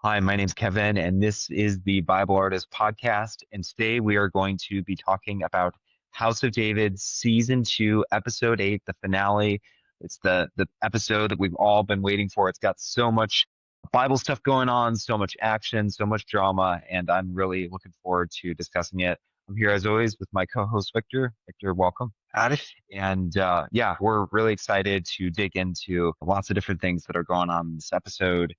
Hi, my name's Kevin, and this is the Bible Artist Podcast. And today we are going to be talking about House of David, Season 2, Episode 8, the finale. It's the episode that we've all been waiting for. It's got so much Bible stuff going on, so much action, so much drama, and I'm really looking forward to discussing it. I'm here as always with my co-host Victor. Victor, welcome. Howdy. And yeah, we're really excited to dig into lots of different things that are going on in this episode.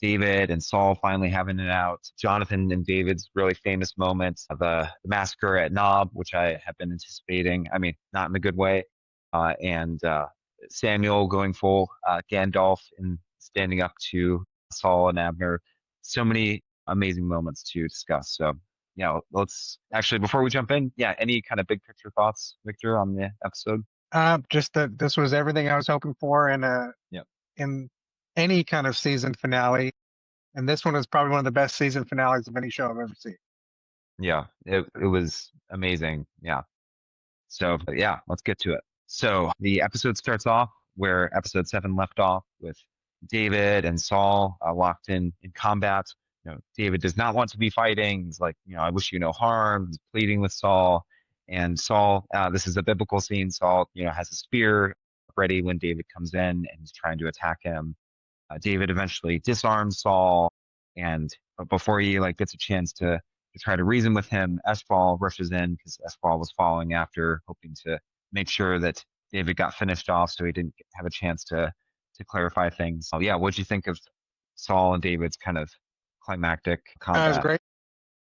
David and Saul finally having it out. Jonathan and David's really famous moments. The massacre at Nob, which I have been anticipating. I mean, not in a good way. And Samuel going full Gandalf and standing up to Saul and Abner. So many amazing moments to discuss. So let's actually, before we jump in, any kind of big picture thoughts, Victor, on the episode? Just that this was everything I was hoping for Yep. in any kind of season finale, and this one is probably one of the best season finales of any show I've ever seen. Yeah, it was amazing. Yeah. So yeah, let's get to it. So the episode starts off where episode 7 left off with David and Saul locked in combat. David does not want to be fighting. He's like, I wish you no harm. He's pleading with Saul, and Saul. This is a biblical scene. Saul, has a spear ready when David comes in and he's trying to attack him. David eventually disarms Saul, and but before he gets a chance to try to reason with him, Eshbaal rushes in because Eshbaal was following after, hoping to make sure that David got finished off, so he didn't have a chance to clarify things. So yeah, what'd you think of Saul and David's kind of climactic It was combat?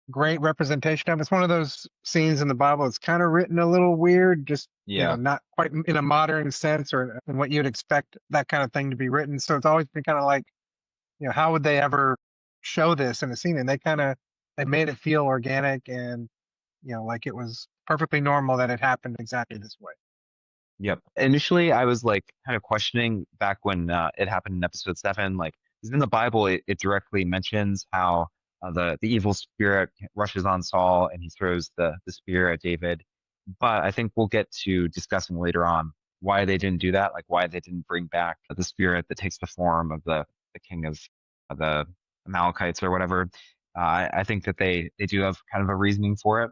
great representation of it. It's one of those scenes in the Bible. It's kind of written a little weird, just Yeah, not quite in a modern sense or in what you'd expect that kind of thing to be written. So it's always been kind of like, how would they ever show this in a scene? And they made it feel organic and like it was perfectly normal that it happened exactly this way. yep. Initially, I was kind of questioning back when it happened in episode 7, 'cause in the Bible, it directly mentions how the evil spirit rushes on Saul and he throws the spear at David. But I think we'll get to discussing later on why they didn't do that, like why they didn't bring back the spirit that takes the form of the king of the Amalekites or whatever. I think that they do have kind of a reasoning for it,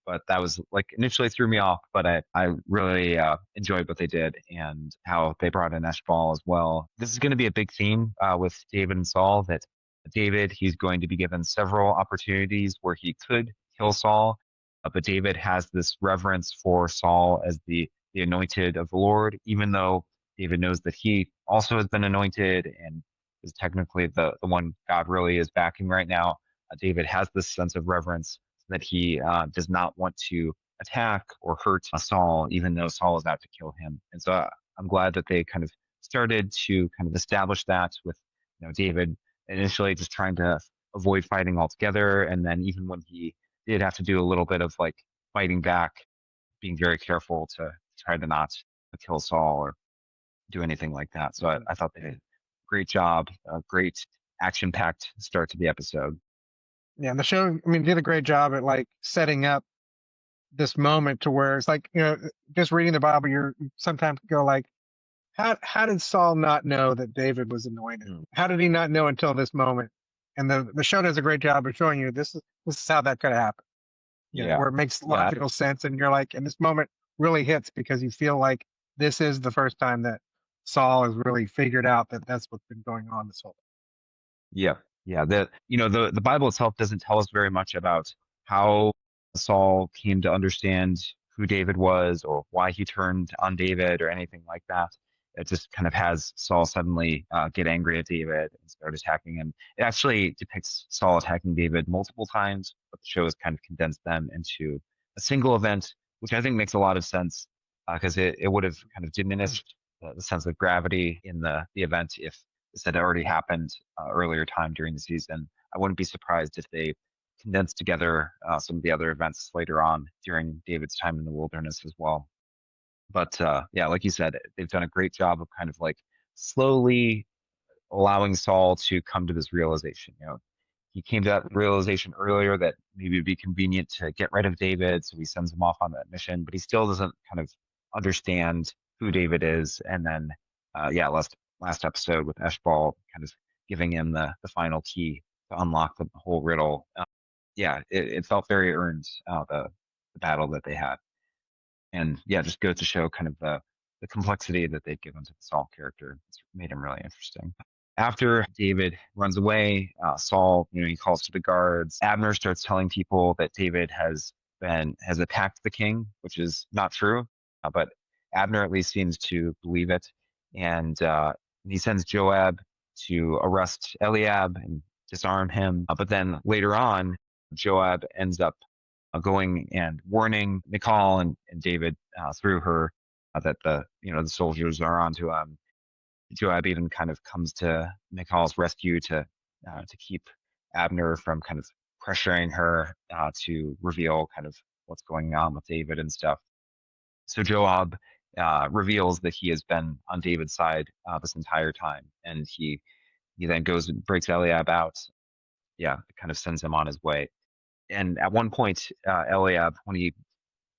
but that was initially threw me off. But I really enjoyed what they did and how they brought in Eshbaal as well. This is going to be a big theme with David and Saul. That David, he's going to be given several opportunities where he could kill Saul, but David has this reverence for Saul as the anointed of the Lord, even though David knows that he also has been anointed and is technically the one God really is backing right now. David has this sense of reverence that he does not want to attack or hurt Saul, even though Saul is out to kill him. And so I'm glad that they kind of started to kind of establish that with David initially just trying to avoid fighting altogether, and then even when he did have to do a little bit of fighting back, being very careful to try to not kill Saul or do anything like that. So I thought they did a great job, a great action-packed start to the episode. Yeah, and the show, I mean, did a great job at setting up this moment to where it's just reading the Bible, you sometimes go how did Saul not know that David was anointed? Mm. How did he not know until this moment? And the show does a great job of showing you this is how that could happen. Yeah, Where it makes yeah, logical sense, and you're and this moment really hits because you feel like this is the first time that Saul has really figured out that that's what's been going on this whole. yeah, yeah. The Bible itself doesn't tell us very much about how Saul came to understand who David was or why he turned on David or anything like that. It just kind of has Saul suddenly get angry at David and start attacking him. It actually depicts Saul attacking David multiple times, but the show has kind of condensed them into a single event, which I think makes a lot of sense because it would have kind of diminished the sense of gravity in the event if this had already happened earlier time during the season. I wouldn't be surprised if they condensed together some of the other events later on during David's time in the wilderness as well. But yeah, like you said, they've done a great job of kind of slowly allowing Saul to come to this realization. He came to that realization earlier that maybe it'd be convenient to get rid of David, so he sends him off on that mission, but he still doesn't kind of understand who David is. And then, yeah, last episode with Eshbaal kind of giving him the final key to unlock the whole riddle. Yeah, it felt very earned, the battle that they had. And yeah, just goes to show kind of the complexity that they've given to the Saul character. It's made him really interesting. After David runs away, Saul, he calls to the guards. Abner starts telling people that David has attacked the king, which is not true, but Abner at least seems to believe it, and he sends Joab to arrest Eliab and disarm him. But then later on, Joab ends up going and warning Michal and David through her that the soldiers are onto him. Joab even kind of comes to Michal's rescue to keep Abner from kind of pressuring her to reveal kind of what's going on with David and stuff. So Joab reveals that he has been on David's side this entire time, and he then goes and breaks Eliab out. Yeah, it kind of sends him on his way. And at one point, Eliab,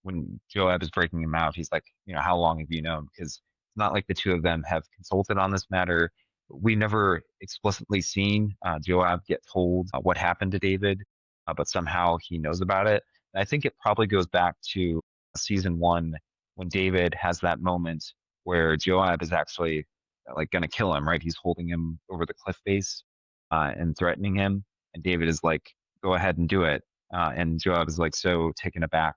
when Joab is breaking him out, he's like, how long have you known? Because it's not like the two of them have consulted on this matter. We never explicitly seen Joab get told what happened to David, but somehow he knows about it. And I think it probably goes back to season one when David has that moment where Joab is actually like going to kill him, right? He's holding him over the cliff face and threatening him. And David is like, go ahead and do it. And Joab is like so taken aback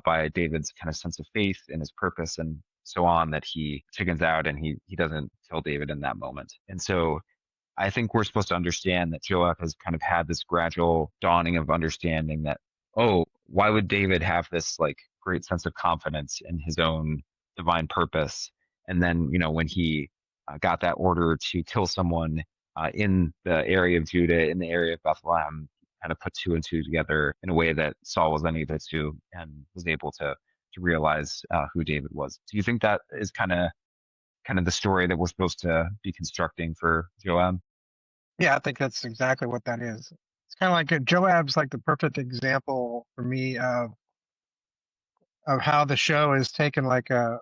by David's kind of sense of faith in his purpose and so on that he chickens out and he doesn't kill David in that moment. And so I think we're supposed to understand that Joab has kind of had this gradual dawning of understanding that, oh, why would David have this like great sense of confidence in his own divine purpose? And then, when he got that order to kill someone in the area of Judah, in the area of Bethlehem, kind of put two and two together in a way that Saul was unable to, and was able to realize who David was. Do you think that is kind of the story that we're supposed to be constructing for Joab? Yeah, I think that's exactly what that is. It's kind of like Joab's like the perfect example for me of how the show is taken like a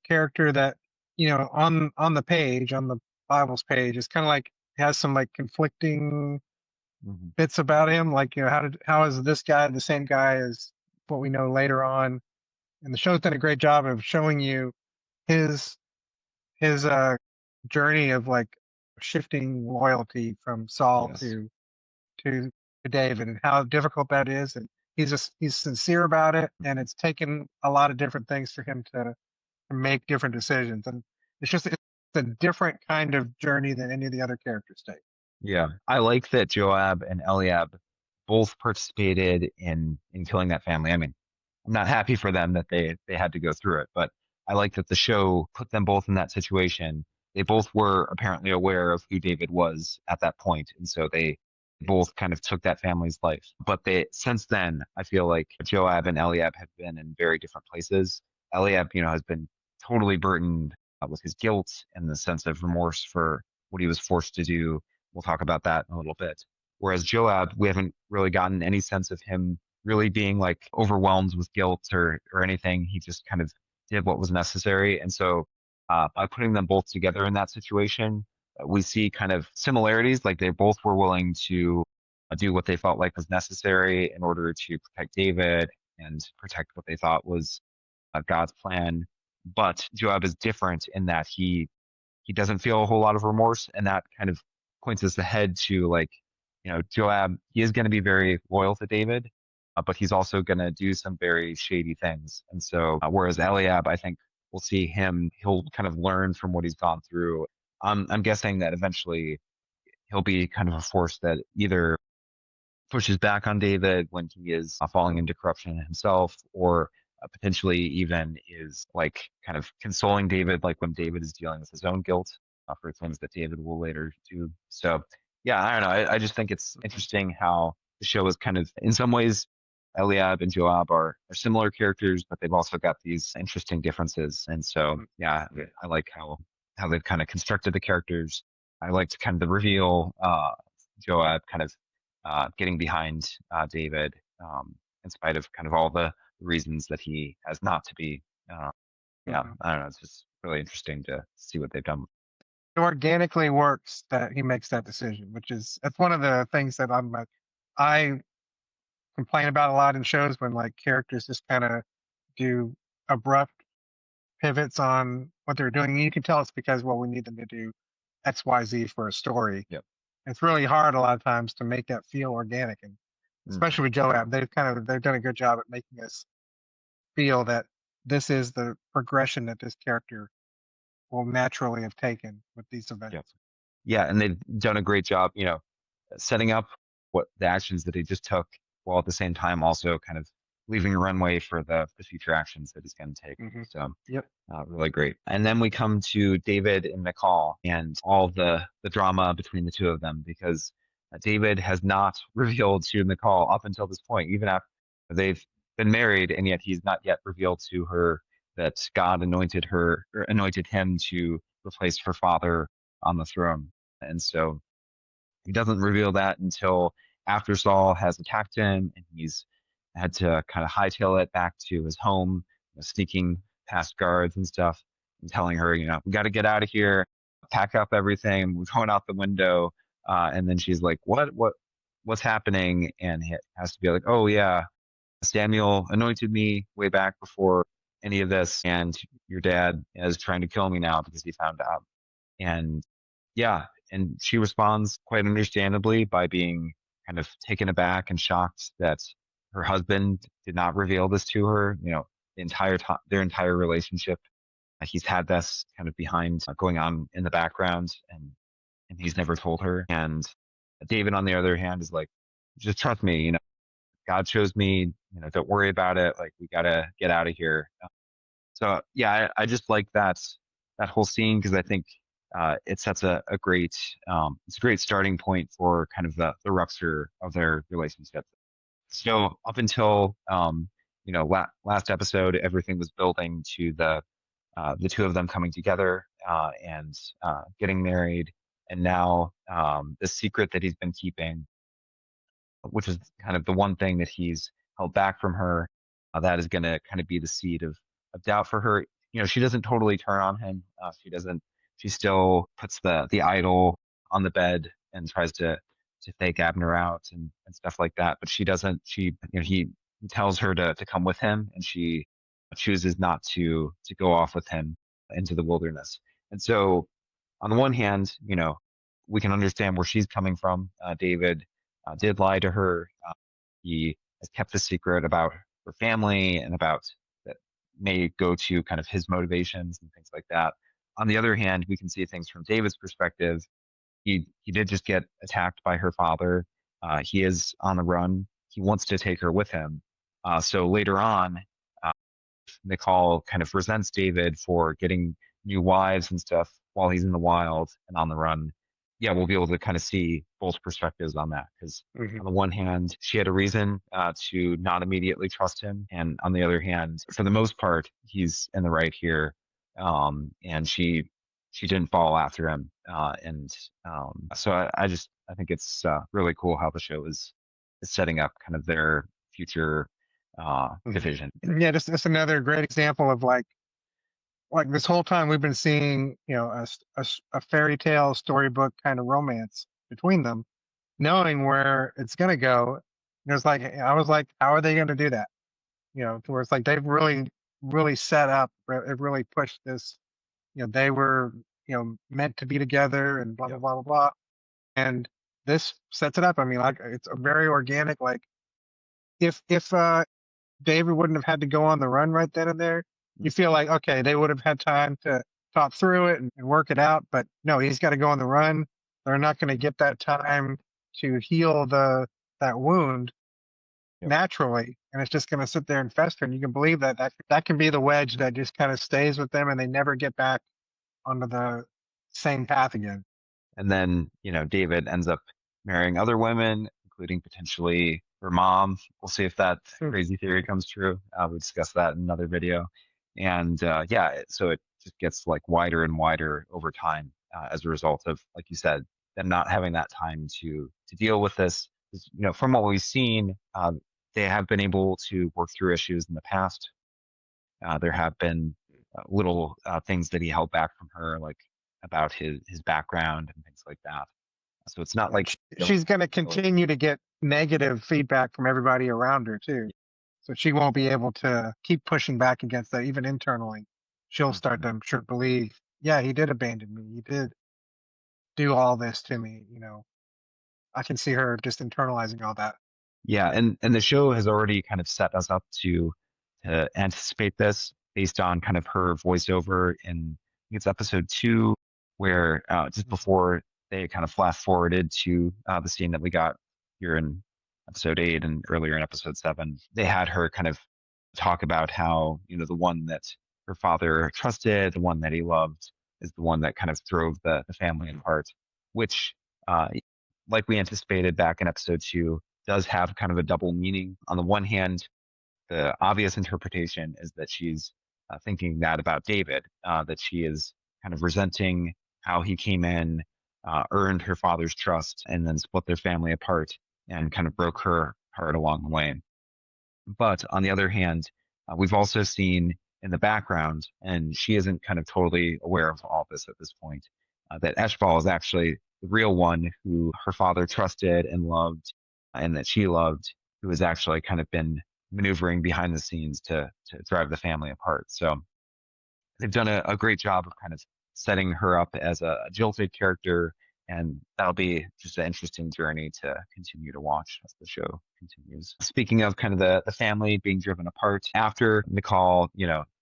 character that on the page on the Bible's page is kind of like has some like conflicting Hmm. bits about him. Like how is this guy the same guy as what we know later on? And the show's done a great job of showing you his his journey of like shifting loyalty from Saul Yes. to David and how difficult that is. And he's sincere about it, and it's taken a lot of different things for him to make different decisions. And it's a different kind of journey than any of the other characters take. Yeah, I like that Joab and Eliab both participated in killing that family. I mean, I'm not happy for them that they had to go through it, but I like that the show put them both in that situation. They both were apparently aware of who David was at that point, and so they both kind of took that family's life. But they since then, I feel like Joab and Eliab have been in very different places. Eliab, has been totally burdened with his guilt and the sense of remorse for what he was forced to do. We'll talk about that in a little bit. Whereas Joab, we haven't really gotten any sense of him really being like overwhelmed with guilt or anything. He just kind of did what was necessary. And so by putting them both together in that situation, we see kind of similarities. Like they both were willing to do what they felt like was necessary in order to protect David and protect what they thought was God's plan. But Joab is different in that he doesn't feel a whole lot of remorse, and that kind of points us ahead to like, Joab, he is going to be very loyal to David, but he's also going to do some very shady things. And so, whereas Eliab, I think we'll see he'll kind of learn from what he's gone through. I'm guessing that eventually he'll be kind of a force that either pushes back on David when he is falling into corruption himself, or potentially even is like kind of consoling David, like when David is dealing with his own guilt for things that David will later do. So, yeah, I don't know. I just think it's interesting how the show is kind of, in some ways, Eliab and Joab are similar characters, but they've also got these interesting differences. And so, yeah, I like how they've kind of constructed the characters. I liked kind of the reveal, Joab kind of getting behind David, in spite of kind of all the reasons that he has not to be. Uh, yeah, Mhm. I don't know. It's just really interesting to see what they've done. it organically works that he makes that decision, which is that's one of the things that I complain about a lot in shows when like characters just kind of do abrupt pivots on what they're doing. You can tell it's because well we need them to do X Y Z for a story. Yep. It's really hard a lot of times to make that feel organic, and Hmm. especially with Joab, they've done a good job at making us feel that this is the progression that this character will naturally have taken with these Yep. events. Yeah, and they've done a great job, setting up what the actions that he just took, while at the same time also kind of leaving a runway for the future actions that he's going to take. Hmm. So Yep. really great. And then we come to David and Mychal and all the drama between the two of them because David has not revealed to Mychal up until this point, even after they've been married, and yet he's not yet revealed to her that God anointed her or anointed him to replace her father on the throne. And so he doesn't reveal that until after Saul has attacked him and he's had to kind of hightail it back to his home, sneaking past guards and stuff, and telling her, we got to get out of here, pack up everything, we're going out the window. And then she's like, what's happening? And he has to be like, oh yeah, Samuel anointed me way back before any of this, and your dad is trying to kill me now because he found out. And yeah, and she responds quite understandably by being kind of taken aback and shocked that her husband did not reveal this to her. The entire time, their entire relationship, he's had this kind of behind going on in the background, and he's never told her. And David, on the other hand, is like, just trust me. God chose me. Don't worry about it. Like, we gotta get out of here. So yeah, I just like that whole scene because I think it sets a great it's a great starting point for kind of the rupture of their relationship. So up until last episode, everything was building to the two of them coming together and getting married, and now the secret that he's been keeping, which is kind of the one thing that he's held back from her, that is going to kind of be the seed of doubt for her. She doesn't totally turn on him. She doesn't. She still puts the idol on the bed and tries to fake Abner out and stuff like that. But she doesn't. He tells her to come with him, and she chooses not to go off with him into the wilderness. And so on the one hand, we can understand where she's coming from. David did lie to her. He has kept the secret about her family and about that may go to kind of his motivations and things like that. On the other hand, we can see things from David's perspective. He did just get attacked by her father. He is on the run. He wants to take her with him. So later on, uh, Nicole kind of resents David for getting new wives and stuff while he's in the wild and on the run. Yeah, we'll be able to kind of see both perspectives on that because Hmm. on the one hand, she had a reason to not immediately trust him, and on the other hand, for the most part, he's in the right here, and she didn't follow after him, and so I think it's really cool how the show is setting up kind of their future Hmm. division. Yeah, just another great example of like this whole time we've been seeing a fairy tale storybook kind of romance between them, knowing where it's going to go. And it's like I was like, how are they going to do that? To where it's like they've really set up, it really pushed this. They were meant to be together and blah blah Yep. blah blah blah. And this sets it up. I mean, like it's a very organic. Like if David wouldn't have had to go on the run right then and there, you feel like okay, they would have had time to talk through it and work it out. But no, he's got to go on the run. They're not going to get that time to heal that wound Yep. naturally, and it's just going to sit there and fester. And you can believe that can be the wedge that just kind of stays with them, and they never get back onto the same path again. And then, David ends up marrying other women, including potentially her mom. We'll see if that Hmm. crazy theory comes true. We'll discuss that in another video. And yeah, so it just gets like wider and wider over time as a result of, like you said, them not having that time to deal with this. 'Cause, from what we've seen, they have been able to work through issues in the past. There have been little things that he held back from her, like about his background and things like that. So it's not like She's going to really. continue to get negative feedback from everybody around her too. So she won't be able to keep pushing back against that, even internally. She'll start Mhm. to, I'm sure, believe, yeah, he did abandon me. He did do all this to me. I can see her just internalizing all that. Yeah, and the show has already kind of set us up to anticipate this based on kind of her voiceover in I think it's episode 2, where just Mhm. before they kind of flash forwarded to the scene that we got here in episode 8 and earlier in episode 7, they had her kind of talk about how the one that her father trusted, the one that he loved, is the one that kind of drove the family apart, which uh, like we anticipated back in episode 2 does have kind of a double meaning. On the one hand, the obvious interpretation is that she's thinking that about David, that she is kind of resenting how he came in, earned her father's trust, and then split their family apart and kind of broke her heart along the way. But on the other hand, we've also seen in the background, and she isn't kind of totally aware of all this at this point, that Eshbaal is actually the real one who her father trusted and loved, and that she loved, who has actually kind of been maneuvering behind the scenes to drive the family apart. So they've done a great job of kind of setting her up as a jilted character, and that'll be just an interesting journey to continue to watch as the show continues. Speaking of kind of the family being driven apart, after Mychal,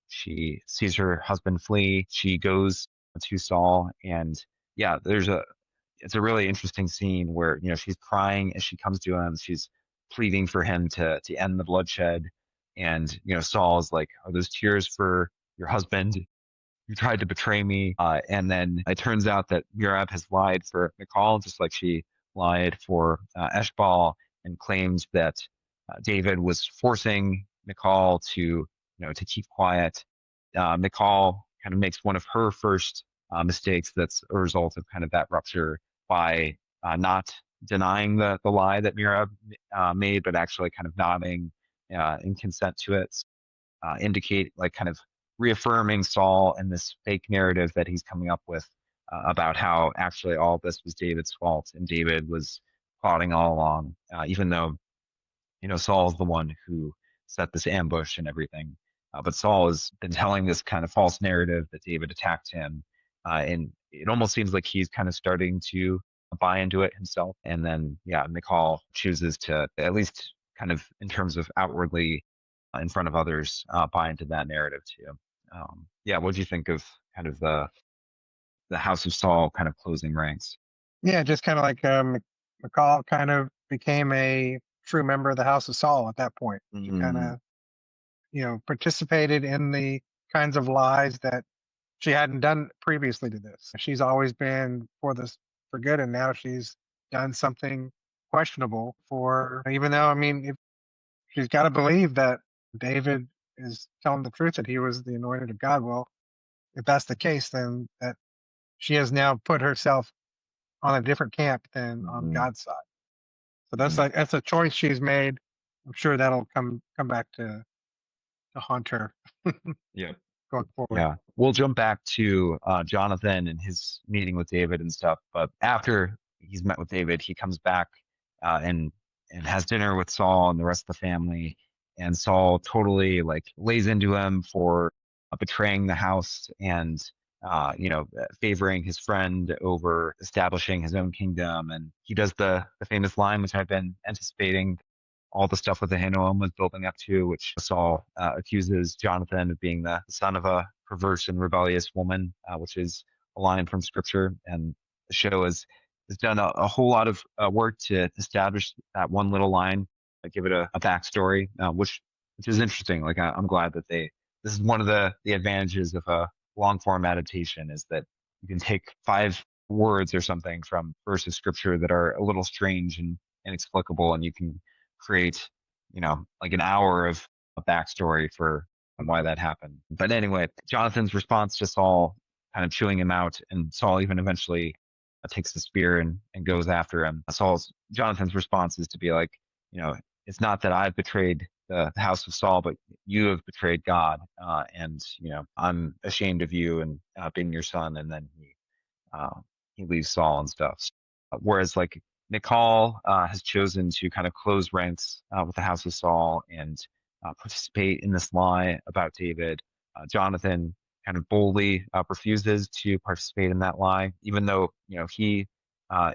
she sees her husband flee, she goes to Saul, and yeah, it's a really interesting scene where she's crying as she comes to him, she's pleading for him to end the bloodshed, and Saul is like, "Are those tears for your husband? You tried to betray me." And then it turns out that Urim has lied for Mychal, just like she lied for Eshbaal, and claims that David was forcing Mychal to keep quiet. Mychal kind of makes one of her first mistakes that's a result of kind of that rupture by not denying the lie that Mira made, but actually kind of nodding in consent to it, indicate like kind of reaffirming Saul and this fake narrative that he's coming up with about how actually all this was David's fault and David was plotting all along, even though Saul's the one who set this ambush and everything. But Saul has been telling this kind of false narrative that David attacked him, and it almost seems like he's kind of starting to buy into it himself. And then, yeah, Michal chooses to, at least kind of in terms of outwardly in front of others, buy into that narrative too. Yeah, what do you think of kind of the House of Saul kind of closing ranks? Yeah, just kind of like McCall kind of became a true member of the House of Saul at that point. She kind Mm, of, participated in the kinds of lies that she hadn't done previously to this. She's always been for good, and now she's done something questionable for. Even though, I mean, if she's got to believe that David is telling the truth that he was the anointed of God. Well, if that's the case, then that she has now put herself on a different camp than on mm, God's side. So mm. that's a choice she's made. I'm sure that'll come back to haunt her Yeah. going forward. Yeah, we'll jump back to Jonathan and his meeting with David and stuff. But after he's met with David, he comes back and has dinner with Saul and the rest of the family. And Saul totally like lays into him for betraying the house and favoring his friend over establishing his own kingdom. And he does the famous line, which I've been anticipating all the stuff with the Ahinoam was building up to, which Saul accuses Jonathan of being the son of a perverse and rebellious woman, which is a line from scripture. And the show has done a whole lot of work to establish that one little line, give it a backstory, which is interesting. Like I'm glad that this is one of the advantages of a long form adaptation is that you can take 5 words or something from verses of scripture that are a little strange and inexplicable, and you can create, like an hour of a backstory for why that happened. But anyway, Jonathan's response to Saul kind of chewing him out, and Saul even eventually takes the spear and goes after him. Jonathan's response is to be like, you know, it's not that I've betrayed the house of Saul, but you have betrayed God, and I'm ashamed of you and being your son. And then he uh, he leaves Saul and stuff. Whereas like Michal has chosen to kind of close ranks with the house of Saul and participate in this lie about David. Jonathan kind of boldly refuses to participate in that lie, even though he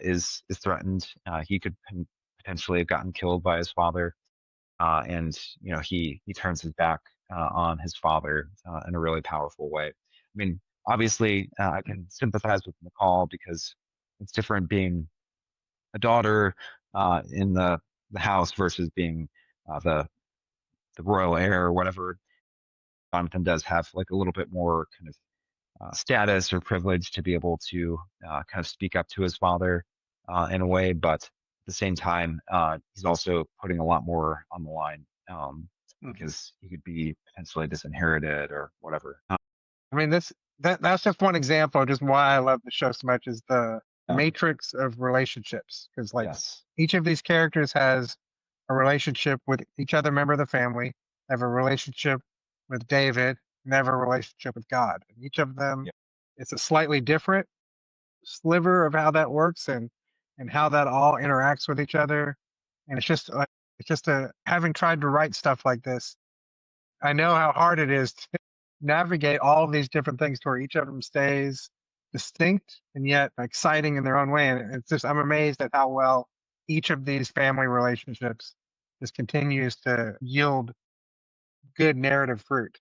is threatened. He could potentially have gotten killed by his father, and he turns his back on his father in a really powerful way. I mean, obviously, I can sympathize with McCall because it's different being a daughter in the house versus being the royal heir or whatever. Jonathan does have like a little bit more kind of status or privilege to be able to kind of speak up to his father in a way, but at the same time, he's also putting a lot more on the line Mhm. because he could be potentially disinherited or whatever. I mean, that's just one example of just why I love the show so much is the Yeah. matrix of relationships. Because like Yes. each of these characters has a relationship with each other member of the family. They have a relationship with David, and they have a relationship with God. And each of them, Yeah. it's a slightly different sliver of how that works and how that all interacts with each other. And it's just a having tried to write stuff like this, I know how hard it is to navigate all of these different things to where each of them stays distinct and yet exciting in their own way. And it's just I'm amazed at how well each of these family relationships just continues to yield good narrative fruit.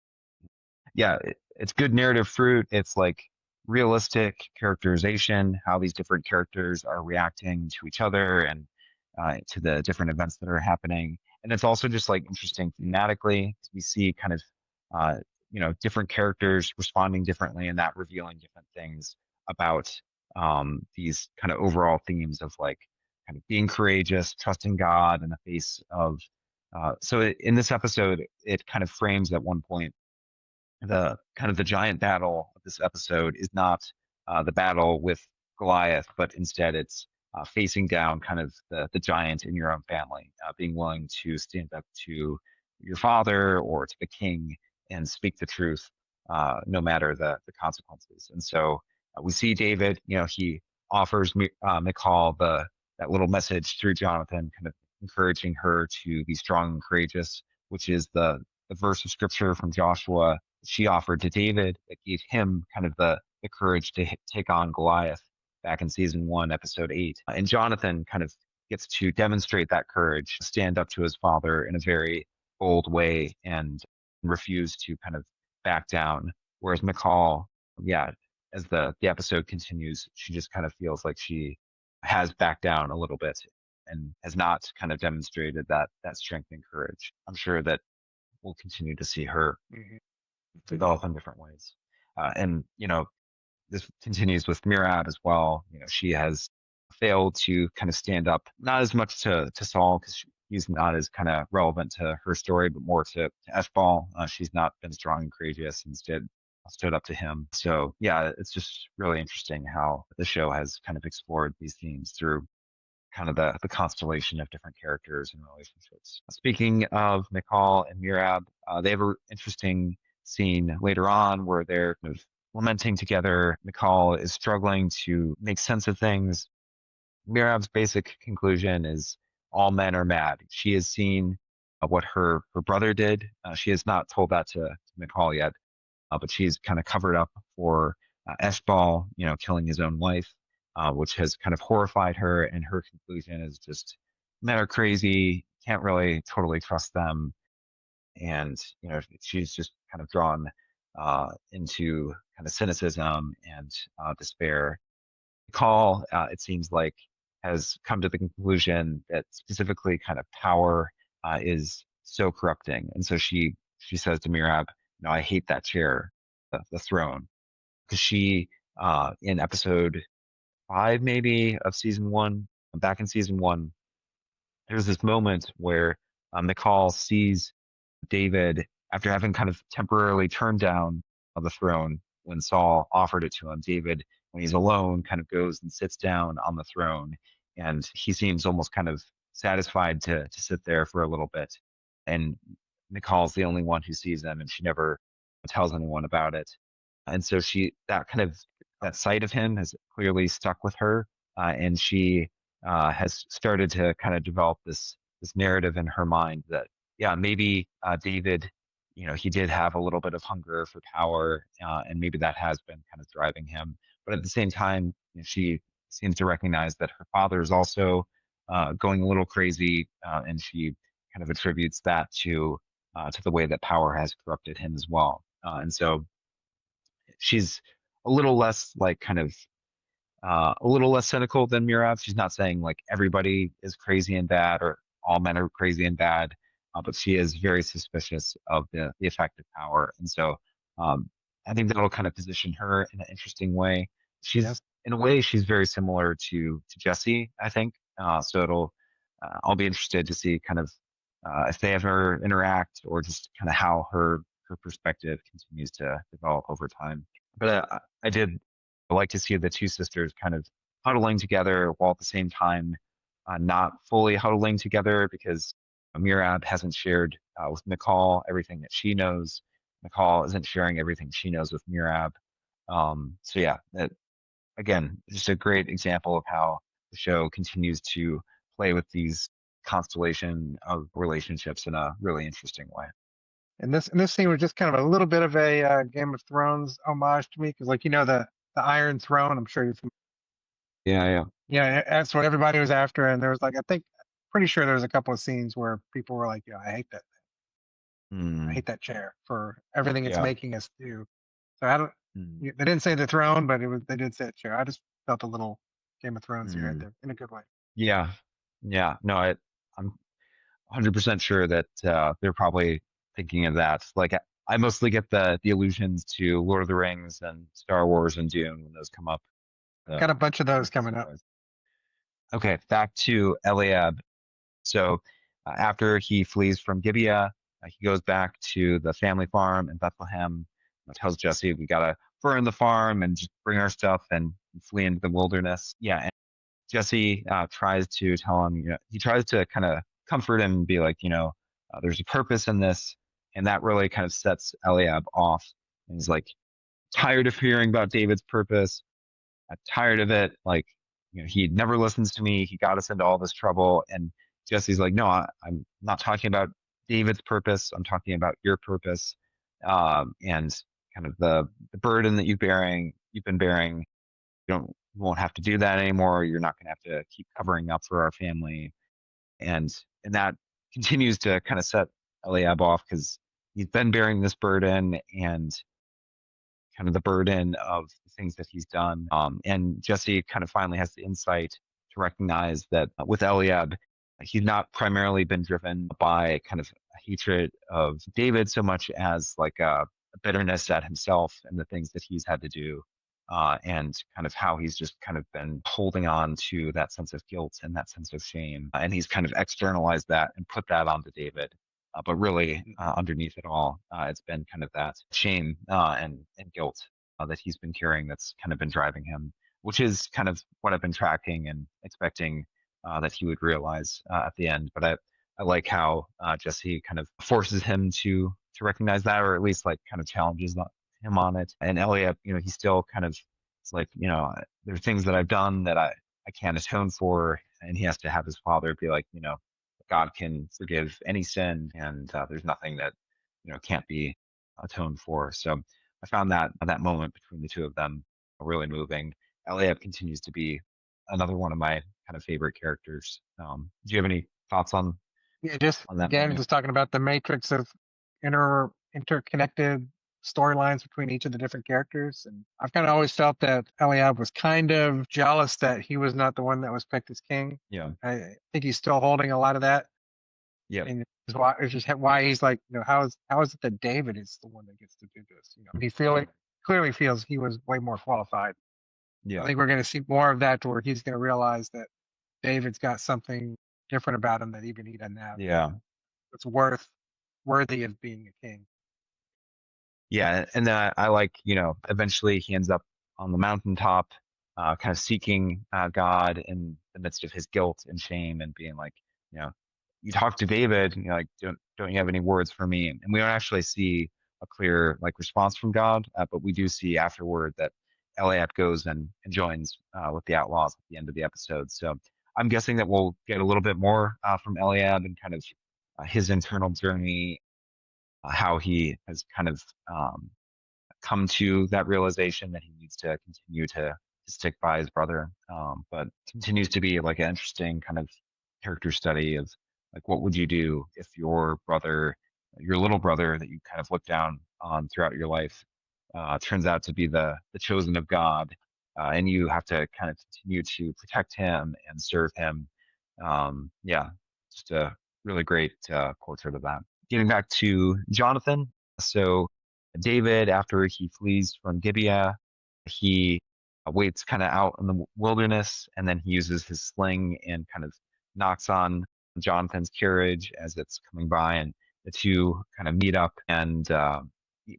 Yeah, it's good narrative fruit. It's like realistic characterization, how these different characters are reacting to each other and to the different events that are happening. And it's also just like interesting thematically. We see kind of uh, different characters responding differently and that revealing different things about these kind of overall themes of like kind of being courageous, trusting God in the face of. In this episode, it kind of frames at one point the kind of the giant battle of this episode is not the battle with Goliath, but instead it's facing down kind of the giant in your own family, being willing to stand up to your father or to the king and speak the truth, no matter the consequences. And so we see David, he offers Michal that little message through Jonathan, kind of encouraging her to be strong and courageous, which is the verse of scripture from Joshua she offered to David that gave him kind of the courage to take on Goliath back in season 1, episode 8. And Jonathan kind of gets to demonstrate that courage, stand up to his father in a very bold way and refuse to kind of back down. Whereas McCall, yeah, as the episode continues, she just kind of feels like she has backed down a little bit and has not kind of demonstrated that strength and courage. I'm sure that we'll continue to see her Mhm. develop in different ways. And this continues with Mirab as well. She has failed to kind of stand up, not as much to Saul because he's not as kind of relevant to her story, but more to Eshbaal. She's not been strong and courageous, instead stood up to him. So yeah, it's just really interesting how the show has kind of explored these themes through kind of the constellation of different characters and relationships. Speaking of Michal and Mirab, they have an interesting scene later on where they're kind of lamenting together. Michal is struggling to make sense of things. Mirab's basic conclusion is all men are mad. She has seen what her brother did. She has not told that to Michal yet, but she's kind of covered up for Eshbaal, killing his own wife, which has kind of horrified her. And her conclusion is just men are crazy, can't really totally trust them, and she's just kind of drawn into kind of cynicism and despair. Call, it seems like, has come to the conclusion that specifically kind of power is so corrupting, and so she says to Mirab, I hate that chair, the throne, because she in episode 5 maybe of season 1, back in season 1, there's this moment where Michal sees David after having kind of temporarily turned down the throne when Saul offered it to him. David, when he's alone, kind of goes and sits down on the throne, and he seems almost kind of satisfied to sit there for a little bit. And Michal's the only one who sees him, and she never tells anyone about it. And so that kind of that sight of him has clearly stuck with her, and she has started to kind of develop this narrative in her mind that yeah, maybe David, he did have a little bit of hunger for power, and maybe that has been kind of driving him. But at the same time, she seems to recognize that her father is also going a little crazy, and she kind of attributes that to the way that power has corrupted him as well. And so she's a little less like kind of a little less cynical than Mirav. She's not saying like everybody is crazy and bad or all men are crazy and bad, but she is very suspicious of the effect of power. And so um, I think that'll kind of position her in an interesting way. Yes. She's in a way she's very similar to Jesse, I think. So it'll I'll be interested to see kind of if they ever interact or just kind of how her perspective continues to develop over time. But I did like to see the two sisters kind of huddling together while at the same time not fully huddling together because Mirab hasn't shared with Mychal everything that she knows. Mychal isn't sharing everything she knows with Mirab. So yeah, again, just a great example of how the show continues to play with these constellation of relationships in a really interesting way. And this scene was just kind of a little bit of a Game of Thrones homage to me because, like, the Iron Throne. I'm sure you're familiar. Yeah, yeah. Yeah, that's what everybody was after, and there was like, I think, pretty sure there was a couple of scenes where people were like, "Yeah, I Mm, hate that chair for everything it's yeah. making us do." So I don't. Mm, They didn't say the throne, but they did say a chair. I just felt a little Game of Thrones here, right mm. there, in a good way. Yeah. Yeah. No, I'm 100% sure that they're probably thinking of that. Like I mostly get the allusions to Lord of the Rings and Star Wars and Dune when those come up. Got The a bunch of those coming references up. always. Okay, back to Eliab. So after he flees from Gibeah, he goes back to the family farm in Bethlehem. Tells Jesse, "We gotta burn the farm and just bring our stuff and flee into the wilderness." Yeah, Jesse tries to tell him, he tries to kind of comfort him and be like, there's a purpose in this. And that really kind of sets Eliab off. And he's like, tired of hearing about David's purpose. I'm tired of it. Like, he never listens to me. He got us into all this trouble. And Jesse's like, no, I'm not talking about David's purpose. I'm talking about your purpose. And kind of the burden that you've been bearing, you won't have to do that anymore. You're not going to have to keep covering up for our family, and that continues to kind of set Eliab off because he's been bearing this burden and kind of the burden of the things that he's done. And Jesse kind of finally has the insight to recognize that with Eliab, he's not primarily been driven by kind of a hatred of David so much as like a bitterness at himself and the things that he's had to do. And kind of how he's just kind of been holding on to that sense of guilt and that sense of shame. And he's kind of externalized that and put that onto David. But really, underneath it all, it's been kind of that shame and guilt that he's been carrying that's kind of been driving him, which is kind of what I've been tracking and expecting that he would realize at the end. But I like how Jesse kind of forces him to recognize that, or at least like kind of challenges him on it. And Elliot, he still kind of it's like, there are things that I've done that I can't atone for, and he has to have his father be like, God can forgive any sin, and there's nothing that can't be atoned for. So I found that moment between the two of them really moving. Eliab continues to be another one of my kind of favorite characters. Do you have any thoughts Yeah, just on that again, moment? just talking about the matrix of interconnected storylines between each of the different characters. And I've kind of always felt that Eliab was kind of jealous that he was not the one that was picked as king. Yeah, I think he's still holding a lot of that, yeah, and it's just why he's like, how is it that David is the one that gets to do this? Clearly feels he was way more qualified. I yeah, think we're going to see more of that, where he's going to realize that David's got something different about him that even he doesn't have. yeah. It's worthy of being a king. Yeah, and then I like, eventually he ends up on the mountaintop, kind of seeking God in the midst of his guilt and shame, and being like, you know, you talk to David, and you're like, don't you have any words for me? And we don't actually see a clear like response from God, but we do see afterward that Eliab goes and joins with the outlaws at the end of the episode. So I'm guessing that we'll get a little bit more from Eliab and kind of his internal journey, how he has kind of come to that realization that he needs to continue to stick by his brother, but continues to be like an interesting kind of character study of like what would you do if your brother, your little brother that you kind of look down on throughout your life, turns out to be the chosen of God, and you have to kind of continue to protect him and serve him. Yeah, just a really great portrait of that. Getting back to Jonathan, so David, after he flees from Gibeah, he waits kind of out in the wilderness, and then he uses his sling and kind of knocks on Jonathan's carriage as it's coming by, and the two kind of meet up, and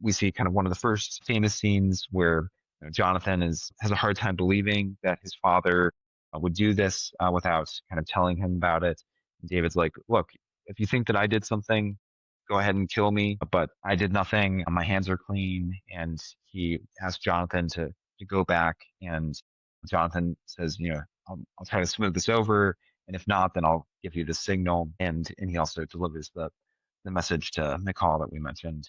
we see kind of one of the first famous scenes where Jonathan has a hard time believing that his father would do this without kind of telling him about it. David's like, "Look, if you think that I did something, go ahead and kill me, but I did nothing. My hands are clean." And he asked Jonathan to go back, and Jonathan says, I'll try to smooth this over, and if not, then I'll give you the signal. And he also delivers the message to Mychal that we mentioned.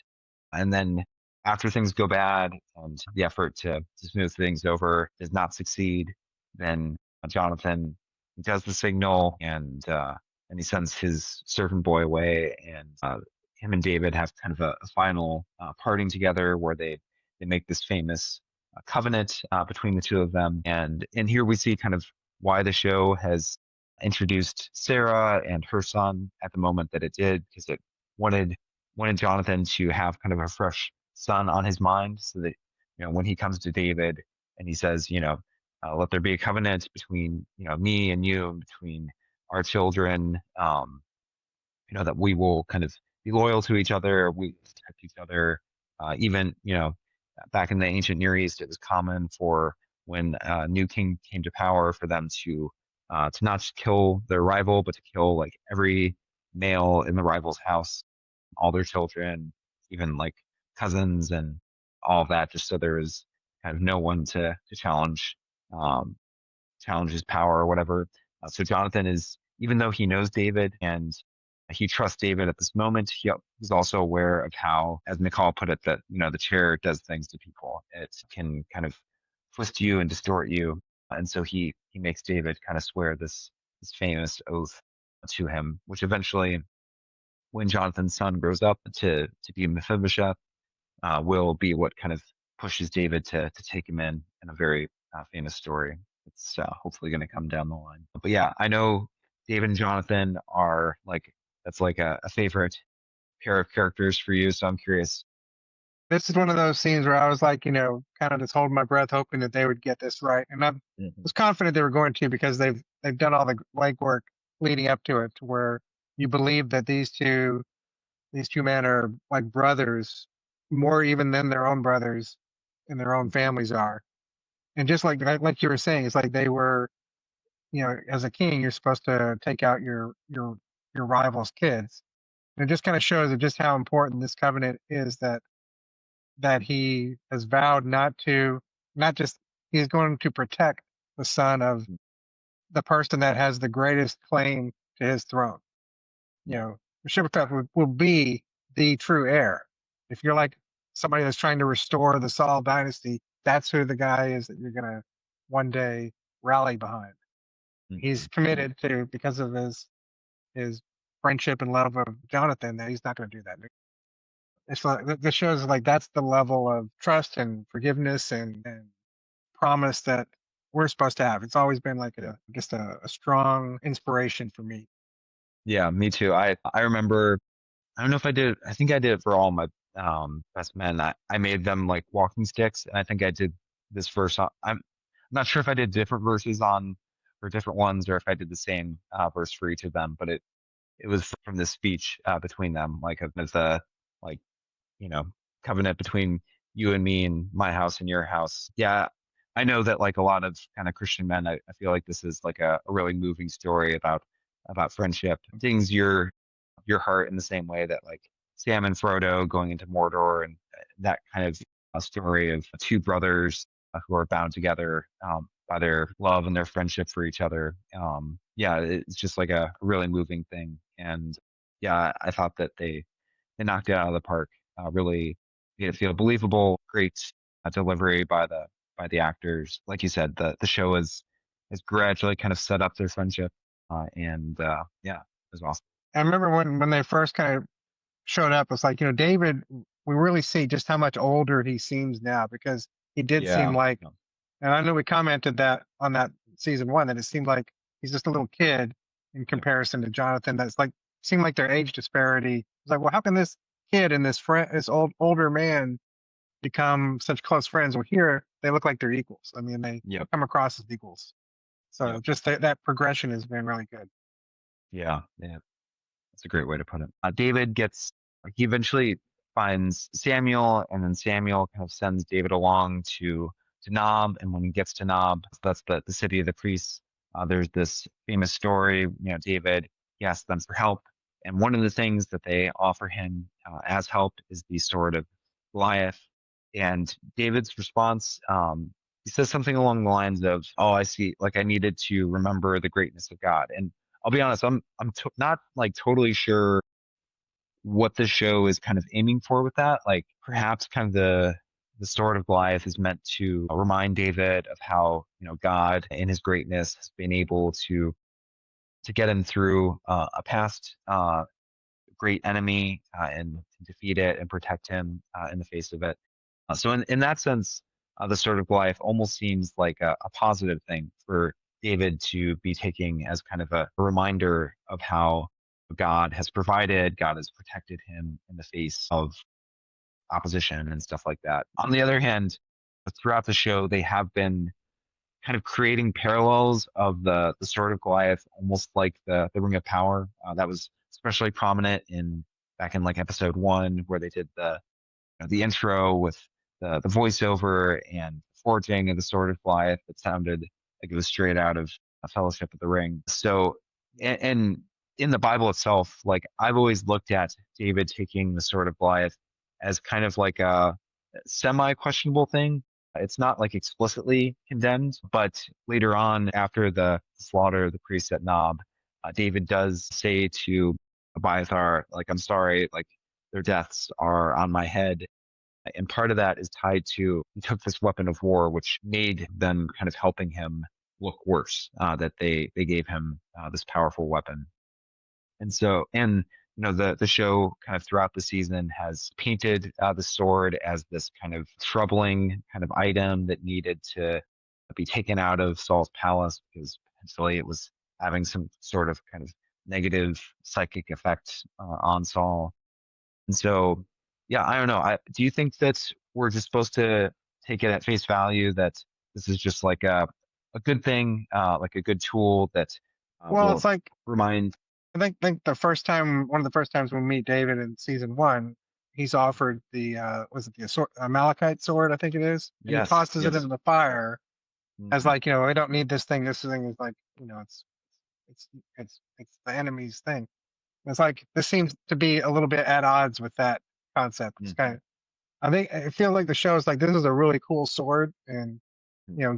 And then after things go bad and the effort to smooth things over does not succeed, then Jonathan does the signal, and he sends his servant boy away, and him and David have kind of a final parting together where they make this famous covenant between the two of them. And here we see kind of why the show has introduced Sarah and her son at the moment that it did, because it wanted wanted Jonathan to have kind of a fresh son on his mind, so that when he comes to David and he says, let there be a covenant between me and you, and between our children, that we will kind of be loyal to each other, we protect each other. Even back in the ancient Near East, it was common for when a new king came to power for them to not just kill their rival, but to kill like every male in the rival's house, all their children, even like cousins and all of that, just so there was kind of no one to um, challenge his power or whatever. So Jonathan is, even though he knows David and he trusts David at this moment, he's also aware of how, as Mychal put it, that the chair does things to people. It can kind of twist you and distort you, and so he makes David kind of swear this famous oath to him, which eventually, when Jonathan's son grows up to be Mephibosheth, will be what kind of pushes David to take him in a very famous story. It's hopefully going to come down the line. But yeah, I know David and Jonathan are like, that's like a favorite pair of characters for you. So I'm curious. This is one of those scenes where I was like, kind of just holding my breath, hoping that they would get this right, and I Mhm. was confident they were going to, because they've done all the legwork leading up to it, to where you believe that these two men are like brothers, more even than their own brothers and their own families are. And just like you were saying, it's like they were, as a king, you're supposed to take out your rival's kids. And it just kind of shows that just how important this covenant is, that he has vowed not just he's going to protect the son of the person that has the greatest claim to his throne. You know, Mephibosheth will be the true heir. If you're like somebody that's trying to restore the Saul dynasty, that's who the guy is that you're gonna one day rally behind. He's Mhm. committed to, because of his friendship and love of Jonathan, that he's not going to do that. It's like this shows like that's the level of trust and forgiveness and promise that we're supposed to have. It's always been like Yeah. just a strong inspiration for me. Yeah, me too. I remember, I don't know if I did, I think I did it for all my best men. I made them like walking sticks, and I think I did this verse I'm not sure if I did different verses on for different ones, or if I did the same verse for each of them, but it was from this speech between them, like of the like you know covenant between you and me and my house and your house. Yeah, I know that like a lot of kind of Christian men, I feel like this is like a really moving story about friendship, things your heart in the same way that like Sam and Frodo going into Mordor, and that kind of story of two brothers who are bound together by their love and their friendship for each other. Yeah, it's just like a really moving thing. And yeah, I thought that they knocked it out of the park. Really made it feel believable. Great delivery by the actors. Like you said, the show is gradually kind of set up their friendship, and yeah, it was awesome. I remember when they first kind of showed up, it's like, David, we really see just how much older he seems now, because he did seem Yeah, like, yeah, and I know we commented that on that season one, that it seemed like he's just a little kid in yeah, comparison to Jonathan. That's like, seemed like their age disparity. It's like, well, how can this kid and this older man become such close friends? Well, here they look like they're equals. I mean, they yep, come across as equals. So yep, just that progression has been really good. yeah, yeah. That's a great way to put it. David gets, he eventually finds Samuel, and then Samuel kind of sends David along to Nob. And when he gets to Nob, that's the city of the priests. There's this famous story. David, he asks them for help, and one of the things that they offer him as help is the sword of Goliath. And David's response, he says something along the lines of, "Oh, I see. Like I needed to remember the greatness of God." And I'll be honest, not like totally sure what the show is kind of aiming for with that. Like perhaps kind of the Sword of Goliath is meant to remind David of how God in His greatness has been able to get him through a past great enemy and defeat it and protect him in the face of it. So in that sense, the Sword of Goliath almost seems like a positive thing for David to be taking as kind of a reminder of how God has provided, God has protected him in the face of opposition and stuff like that. On the other hand, throughout the show, they have been kind of creating parallels of the Sword of Goliath, almost like the Ring of Power. That was especially prominent in back in like episode one, where they did the intro with the voiceover and forging of the Sword of Goliath that sounded like it was straight out of a Fellowship of the Ring. So, and in the Bible itself, like I've always looked at David taking the Sword of Goliath as kind of like a semi questionable thing. It's not like explicitly condemned, but later on, after the slaughter of the priests at Nob, David does say to Abiathar, like, "I'm sorry, like their deaths are on my head." And part of that is tied to he took this weapon of war, which made them kind of helping him look worse. That they gave him this powerful weapon, and so and the show kind of throughout the season has painted the sword as this kind of troubling kind of item that needed to be taken out of Saul's palace because potentially it was having some sort of kind of negative psychic effect on Saul. And so, yeah, I don't know. Do you think that we're just supposed to take it at face value that this is just like a good thing, like a good tool that Well, it's will like, remind? I think one of the first times we meet David in season one, he's offered the was it the Amalekite sword, I think it is, and he Yes, tosses it yes. into the fire as Hmm. like, we don't need this thing. This thing is like, it's it's the enemy's thing. It's like this seems to be a little bit at odds with that concept. It's kind Hmm. of, I feel like the show is like, this is a really cool sword, and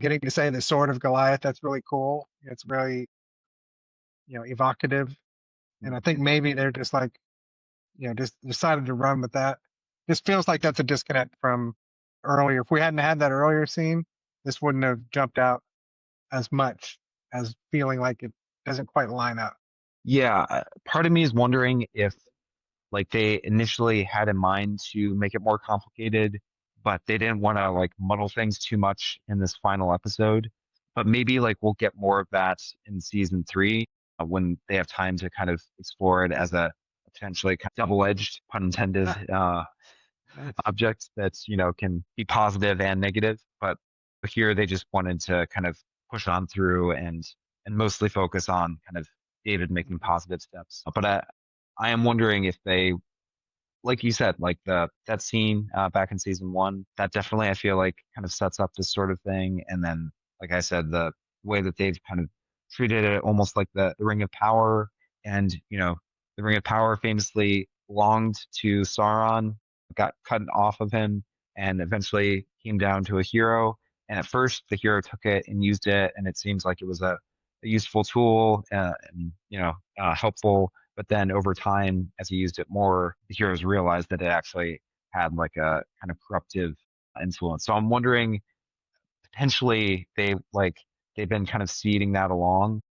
getting to say the Sword of Goliath, that's really cool. It's very evocative, and I think Hmm. maybe they're just like, just decided to run with that. This feels like that's a disconnect from earlier. If we hadn't had that earlier scene, this wouldn't have jumped out as much as feeling like it doesn't quite line up. Yeah, part of me is wondering if like they initially had in mind to make it more complicated, but they didn't want to like muddle things too much in this final episode. But maybe like we'll get more of that in season three when they have time to kind of explore it as a potentially kind of double-edged, pun intended, object that's can be positive and negative. But here they just wanted to kind of push on through and mostly focus on kind of David making positive steps. But I am wondering if they, like you said, like the that scene back in season one, that definitely I feel like kind of sets up this sort of thing. And then, like I said, the way that they've kind of treated it almost like the Ring of Power, and the Ring of Power famously belonged to Sauron, got cut off of him, and eventually came down to a hero. And at first, the hero took it and used it, and it seems like it was a useful tool and helpful. But then over time, as he used it more, the heroes realized that it actually had like a kind of corruptive influence. So I'm wondering potentially they've been kind of seeding that along,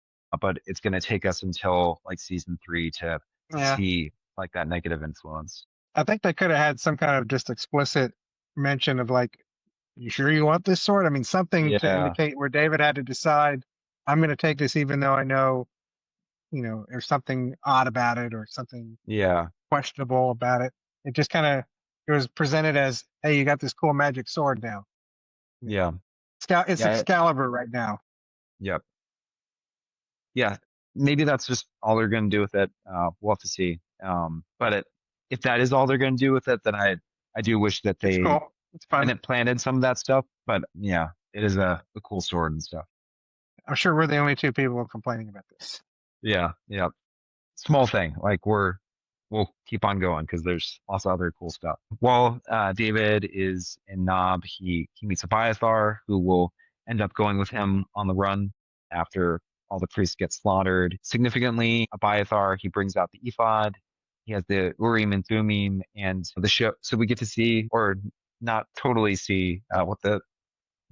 but it's going to take us until like season three to Yeah. see like that negative influence. I think they could have had some kind of just explicit mention of like, you sure you want this sword? I mean, something to Yeah, indicate where David had to decide, I'm going to take this even though I know, there's something odd about it or something yeah, questionable about it. It just kind of it was presented as, hey, you got this cool magic sword now. You know, yeah, It's yeah, Excalibur right now. yeah, yeah. Maybe that's just all they're going to do with it. We'll have to see. If that is all they're going to do with it, then I do wish that It's they cool. It's fun. hadn't planted some of that stuff. But yeah, it is a cool sword and stuff. I'm sure we're the only two people complaining about this. Yeah, yeah. Small thing. Like we'll keep on going because there's lots of other cool stuff. While David is in Nob, he meets Abiathar, who will end up going with him on the run after all the priests get slaughtered. Significantly, Abiathar he brings out the ephod. He has the Urim and Thummim, and the show. So we get to see, or not totally see, what the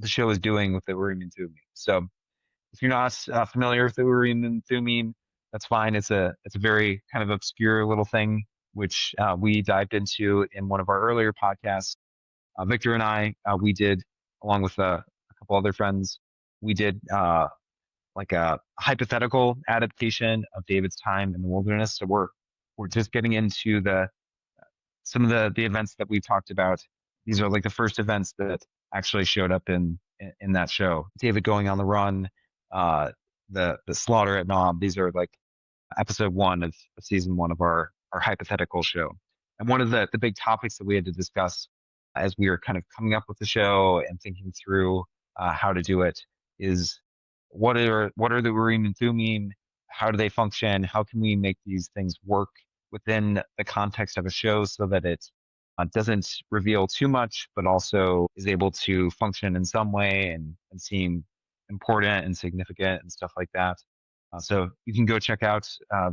show is doing with the Urim and Thummim. So if you're not familiar with the Urim and Thummim, that's fine. It's a very kind of obscure little thing which we dived into in one of our earlier podcasts. Victor and I we did along with a couple other friends. We did like a hypothetical adaptation of David's time in the wilderness. So we're just getting into the some of the events that we talked about. These are like the first events that actually showed up in that show. David going on the run, uh, the slaughter at Nob. These are like episode one of season one of our hypothetical show. And one of the big topics that we had to discuss as we were kind of coming up with the show and thinking through how to do it is what are the Urim and Thummim? How do they function? How can we make these things work within the context of a show so that it doesn't reveal too much, but also is able to function in some way and seem important and significant and stuff like that. So you can go check out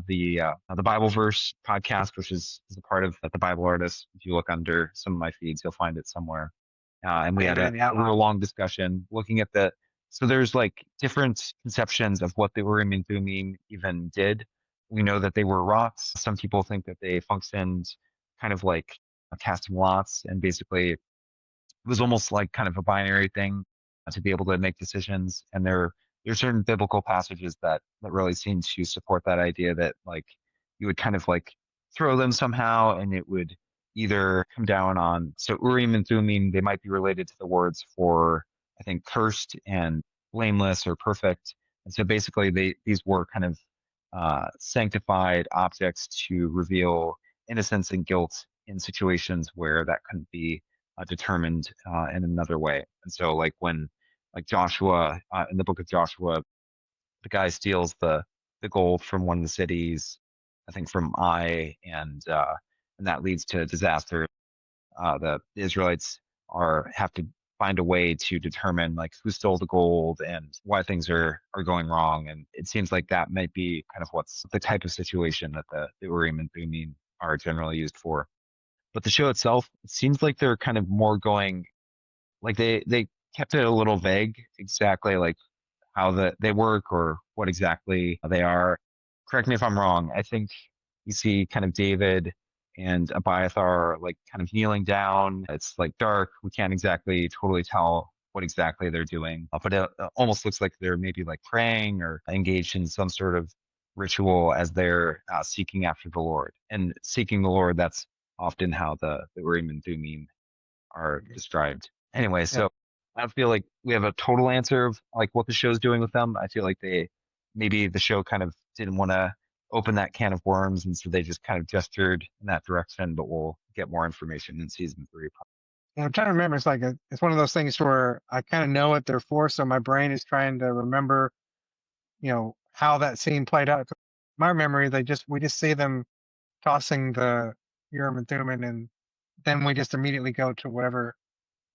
the Bible verse podcast, which is a part of the Bible artist. If you look under some of my feeds, you'll find it somewhere. And we had David and the a real Outlaws. long discussion looking at so there's like different conceptions of what the Urim and Thummim even did. We know that they were rocks. Some people think that they functioned kind of like casting lots, and basically it was almost like kind of a binary thing to be able to make decisions. And there's certain biblical passages that really seem to support that idea that like you would kind of like throw them somehow and it would either come down on. So Urim and Thummim, they might be related to the words for I think cursed and blameless or perfect. And so basically these were kind of sanctified objects to reveal innocence and guilt in situations where that couldn't be determined in another way. And so, like when, like Joshua in the book of Joshua, the guy steals the gold from one of the cities, I think from Ai, and that leads to disaster. The Israelites are have to find a way to determine like who stole the gold and why things are going wrong. And it seems like that might be kind of what's the type of situation that the Urim and Thummim are generally used for. But the show itself, it seems like they're kind of more going like they kept it a little vague exactly like how they work or what exactly they are. Correct me if I'm wrong. I think you see kind of David and Abiathar like kind of kneeling down. It's like dark. We can't exactly totally tell what exactly they're doing, but it almost looks like they're maybe like praying or engaged in some sort of ritual as they're seeking after the Lord. And seeking the Lord, that's often how the Urim and Thummim are described. Anyway, Yeah. so I don't feel like we have a total answer of like what the show's doing with them. I feel like they maybe the show kind of didn't want to open that can of worms, and so they just kind of gestured in that direction. But we'll get more information in season three. And I'm trying to remember. It's like it's one of those things where I kind of know what they're for, so my brain is trying to remember, how that scene played out. My memory, we just see them tossing the Urim and Thummim, and then we just immediately go to whatever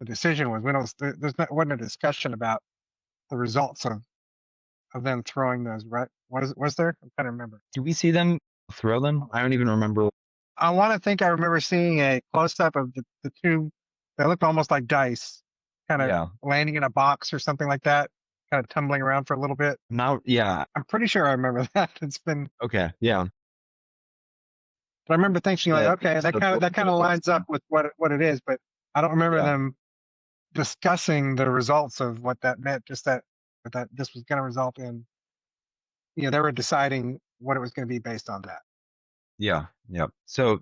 the decision was. We don't. There's not wasn't a discussion about the results of them throwing those. Right? Was there? I'm trying to remember. Do we see them throw them? I don't even remember. I want to think I remember seeing a close up of the two. They looked almost like dice, kind of Yeah. landing in a box or something like that, kind of tumbling around for a little bit. Now, yeah. I'm pretty sure I remember that. It's been. Okay. Yeah. But I remember thinking like, Yeah. okay, So that kind of lines up with what it is, but I don't remember yeah. them discussing the results of what that meant. Just that this was going to result in, they were deciding what it was going to be based on that. Yeah. Yeah. So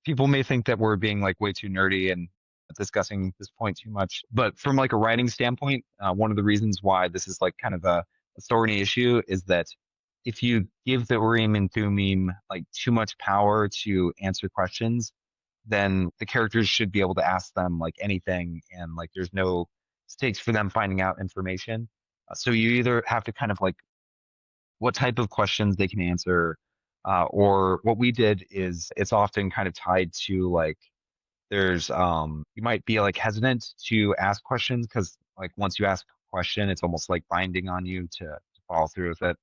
people may think that we're being like way too nerdy and discussing this point too much, but from like a writing standpoint, one of the reasons why this is like kind of a thorny issue is that if you give the Urim and Thummim like too much power to answer questions, then the characters should be able to ask them like anything, and like there's no stakes for them finding out information. So you either have to kind of like what type of questions they can answer, or what we did is it's often kind of tied to like there's you might be like hesitant to ask questions because like once you ask a question, it's almost like binding on you to follow through with it.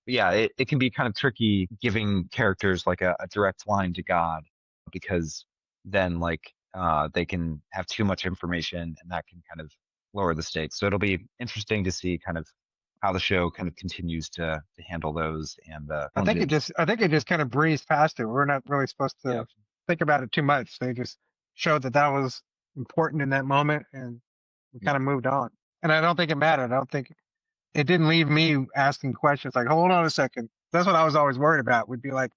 But yeah, it can be kind of tricky giving characters like a direct line to God because then like they can have too much information and that can kind of lower the stakes. So it'll be interesting to see kind of how the show kind of continues to handle those and challenges. I think it just kind of breezed past it. We're not really supposed Yeah. to think about it too much. They just showed that was important in that moment, and we Yeah. kind of moved on. And I don't think it mattered. I don't think it didn't leave me asking questions like, "Hold on a second." That's what I was always worried about. Would be like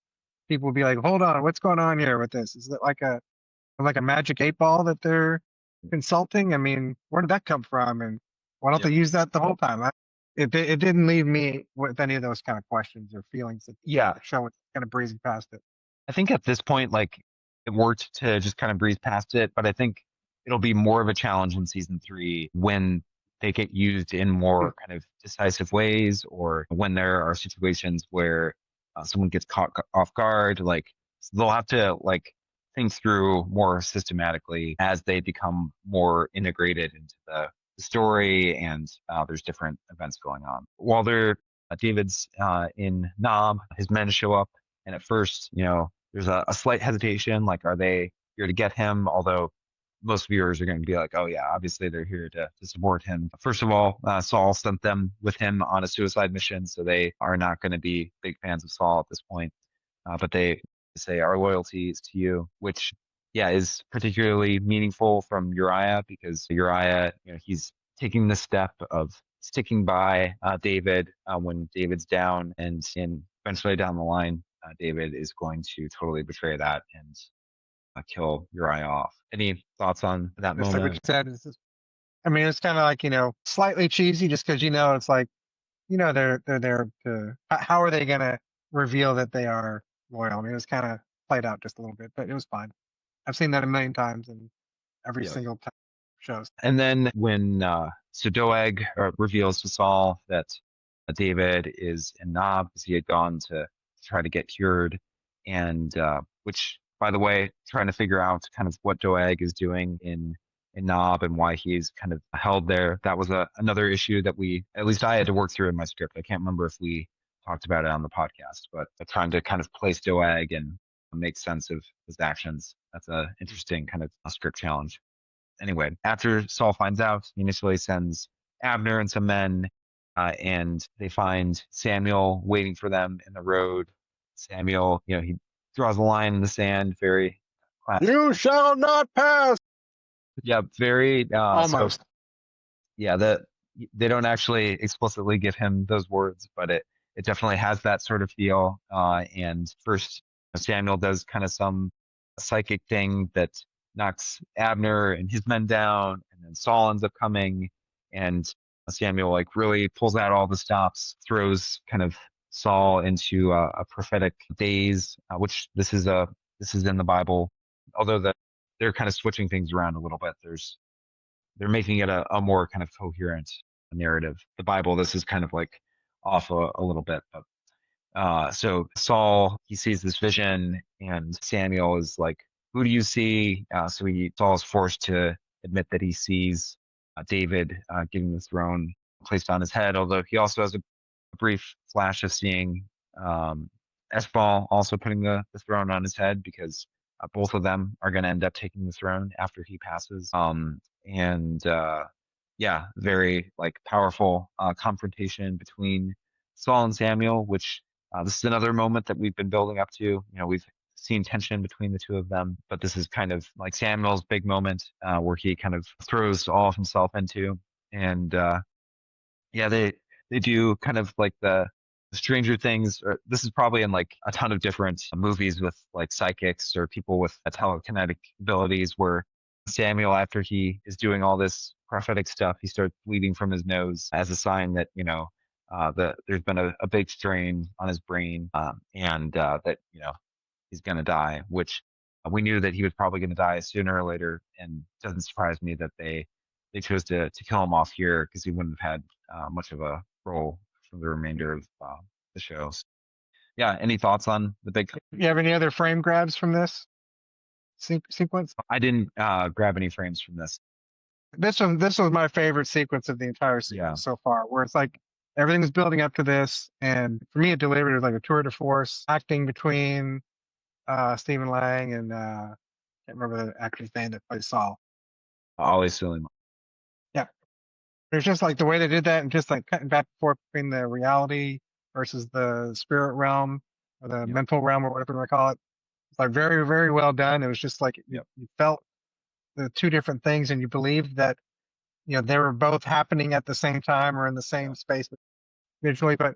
people would be like, "Hold on, what's going on here with this? Is it like a magic 8 ball that they're consulting? I mean, where did that come from? And why don't Yeah. they use that the whole time?" It didn't leave me with any of those kind of questions or feelings that Yeah. the show was kind of breezing past it. I think at this point, like it worked to just kind of breeze past it, but I think it'll be more of a challenge in season three when they get used in Hmm. more kind of decisive ways, or when there are situations where someone gets caught off guard. Like so they'll have to like think through more systematically as they become more integrated into the story, and there's different events going on. While they're David's in Nob, his men show up, and at first, there's a slight hesitation, like, are they here to get him? Although most viewers are going to be like, oh, yeah, obviously they're here to support him. First of all, Saul sent them with him on a suicide mission, so they are not going to be big fans of Saul at this point. But they say, our loyalty is to you, which, yeah, is particularly meaningful from Uriah because Uriah, he's taking the step of sticking by David when David's down, and eventually down the line, David is going to totally betray that and kill Uriah off. Any thoughts on that Just like what you moment? said, I mean, it's kind of like slightly cheesy, just because it's like they're there to. How are they gonna reveal that they are loyal? I mean, it was kind of played out just a little bit, but it was fine. I've seen that a million times in every Yeah. single time shows. And then when so Doeg reveals to Saul that David is in Nob because he had gone to try to get cured, and which, by the way, trying to figure out kind of what Doeg is doing in Nob and why he's kind of held there. That was another issue that at least I had to work through in my script. I can't remember if we talked about it on the podcast, but trying to kind of place Doeg and make sense of his actions. That's a interesting kind of a script challenge. Anyway, after Saul finds out, he initially sends Abner and some men, and they find Samuel waiting for them in the road. Samuel, he draws a line in the sand, very classic. You shall not pass. Yeah, very. So Almost. yeah, they don't actually explicitly give him those words, but it definitely has that sort of feel. And first, Samuel does kind of some psychic thing that knocks Abner and his men down, and then Saul ends up coming, and Samuel like really pulls out all the stops, throws kind of Saul into a prophetic daze, which this is in the Bible, although they're kind of switching things around a little bit. They're making it a more kind of coherent narrative. The Bible, this is kind of like off a little bit, but so Saul, he sees this vision, and Samuel is like, who do you see? Saul is forced to admit that he sees David getting the throne placed on his head, although he also has a brief flash of seeing Eshbaal also putting the throne on his head because both of them are going to end up taking the throne after he passes. And yeah, very like powerful confrontation between Saul and Samuel, which this is another moment that we've been building up to. You know, we've seen tension between the two of them, but this is kind of like Samuel's big moment where he kind of throws all of himself into. And yeah, they do kind of like the Stranger Things. Or this is probably in like a ton of different movies with like psychics or people with telekinetic abilities, where Samuel, after he is doing all this prophetic stuff, he starts bleeding from his nose as a sign that there's been a big strain on his brain, and that he's going to die, which we knew that he was probably going to die sooner or later, and it doesn't surprise me that they chose to kill him off here because he wouldn't have had much of a role for the remainder of the show. So, yeah, any thoughts on the big? You have any other frame grabs from this sequence? I didn't grab any frames from this. This was my favorite sequence of the entire Yeah, series so far, where it's like everything's building up to this, and for me, it delivered as like a tour de force acting between Stephen Lang and can't remember the actor's name that plays Saul. always silly. Yeah, it's just like the way they did that, and just like cutting back and forth between the reality versus the spirit realm or the Yep, mental realm or whatever you want to call it. It's like very, very well done. It was just like yep, you felt the two different things, and you believed that they were both happening at the same time or in the same yep, space visually. But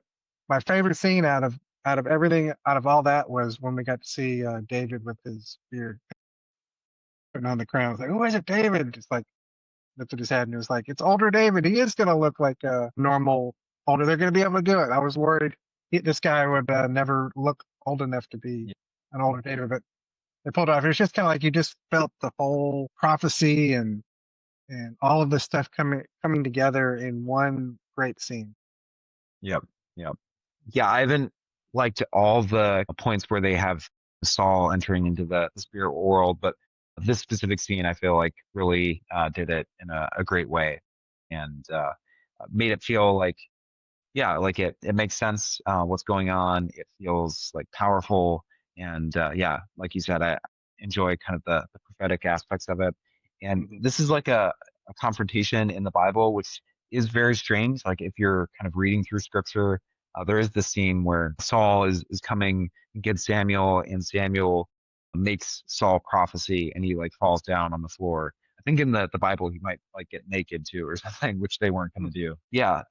my favorite scene out of everything, out of all that, was when we got to see David with his beard putting on the crown. I was like, "Who is it, David?" Just like lifted his head, and it was like, "It's older David. He is going to look like a normal older. They're going to be able to do it." I was worried this guy would never look old enough to be yep, an older David, but they pulled it off. It was just kind of like you just felt the whole prophecy and all of this stuff coming together in one great scene. yep, yep. Yeah, I haven't liked all the points where they have Saul entering into the spirit world, but this specific scene I feel like really did it in a great way, and made it feel like, yeah, like it makes sense what's going on. It feels like powerful, and yeah, like you said, I enjoy kind of the prophetic aspects of it. And Mhm. this is like a confrontation in the Bible, which is very strange. Like if you're kind of reading through scripture, there is this scene where Saul is coming against Samuel, and Samuel makes Saul prophecy, and he like falls down on the floor. I think in the Bible he might like get naked too or something, which they weren't going to do. Yeah,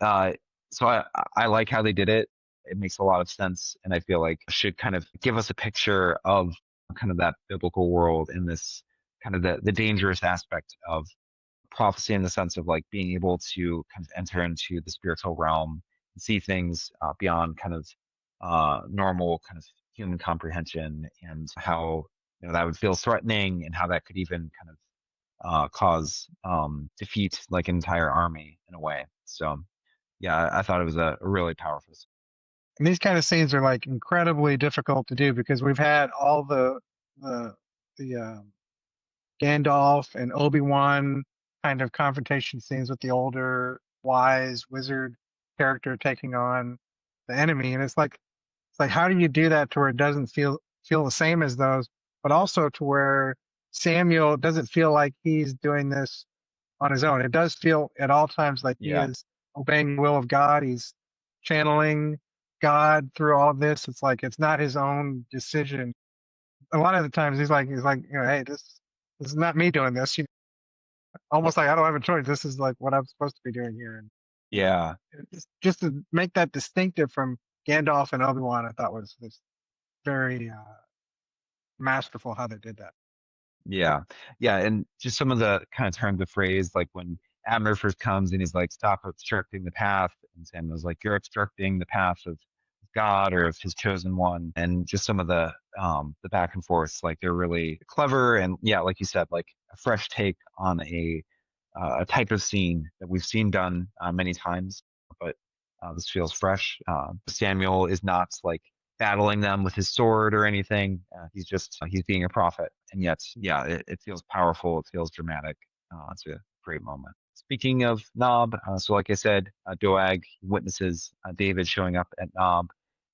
so I like how they did it. It makes a lot of sense, and I feel like it should kind of give us a picture of kind of that biblical world in this kind of the dangerous aspect of prophecy, in the sense of like being able to kind of enter into the spiritual realm and see things beyond kind of normal kind of human comprehension, and how that would feel threatening, and how that could even kind of cause defeat like an entire army in a way. So yeah, I thought it was a really powerful. And these kind of scenes are like incredibly difficult to do because we've had all the the Gandalf and Obi-Wan kind of confrontation scenes with the older wise wizard character taking on the enemy, and it's like how do you do that to where it doesn't feel the same as those, but also to where Samuel doesn't feel like he's doing this on his own. It does feel at all times like he Yeah, is obeying the will of God. He's channeling God through all of this. It's like it's not his own decision. A lot of the times he's like, hey, this is not me doing this. Almost like I don't have a choice. This is like what I'm supposed to be doing here. And yeah, just to make that distinctive from Gandalf and Obi Wan, I thought was very masterful how they did that. yeah, yeah. And just some of the kind of turns of phrase, like when Abner first comes and he's like, "Stop obstructing the path," and Samuel's like, "You're obstructing the path of God or of His chosen one." And just some of the back and forth, like they're really clever, and yeah, like you said, like a fresh take on a type of scene that we've seen done many times, but this feels fresh. Samuel is not like battling them with his sword or anything. He's being a prophet, and yet, yeah, it feels powerful. It feels dramatic. It's a great moment. Speaking of Nob, so like I said, Doeg witnesses David showing up at Nob,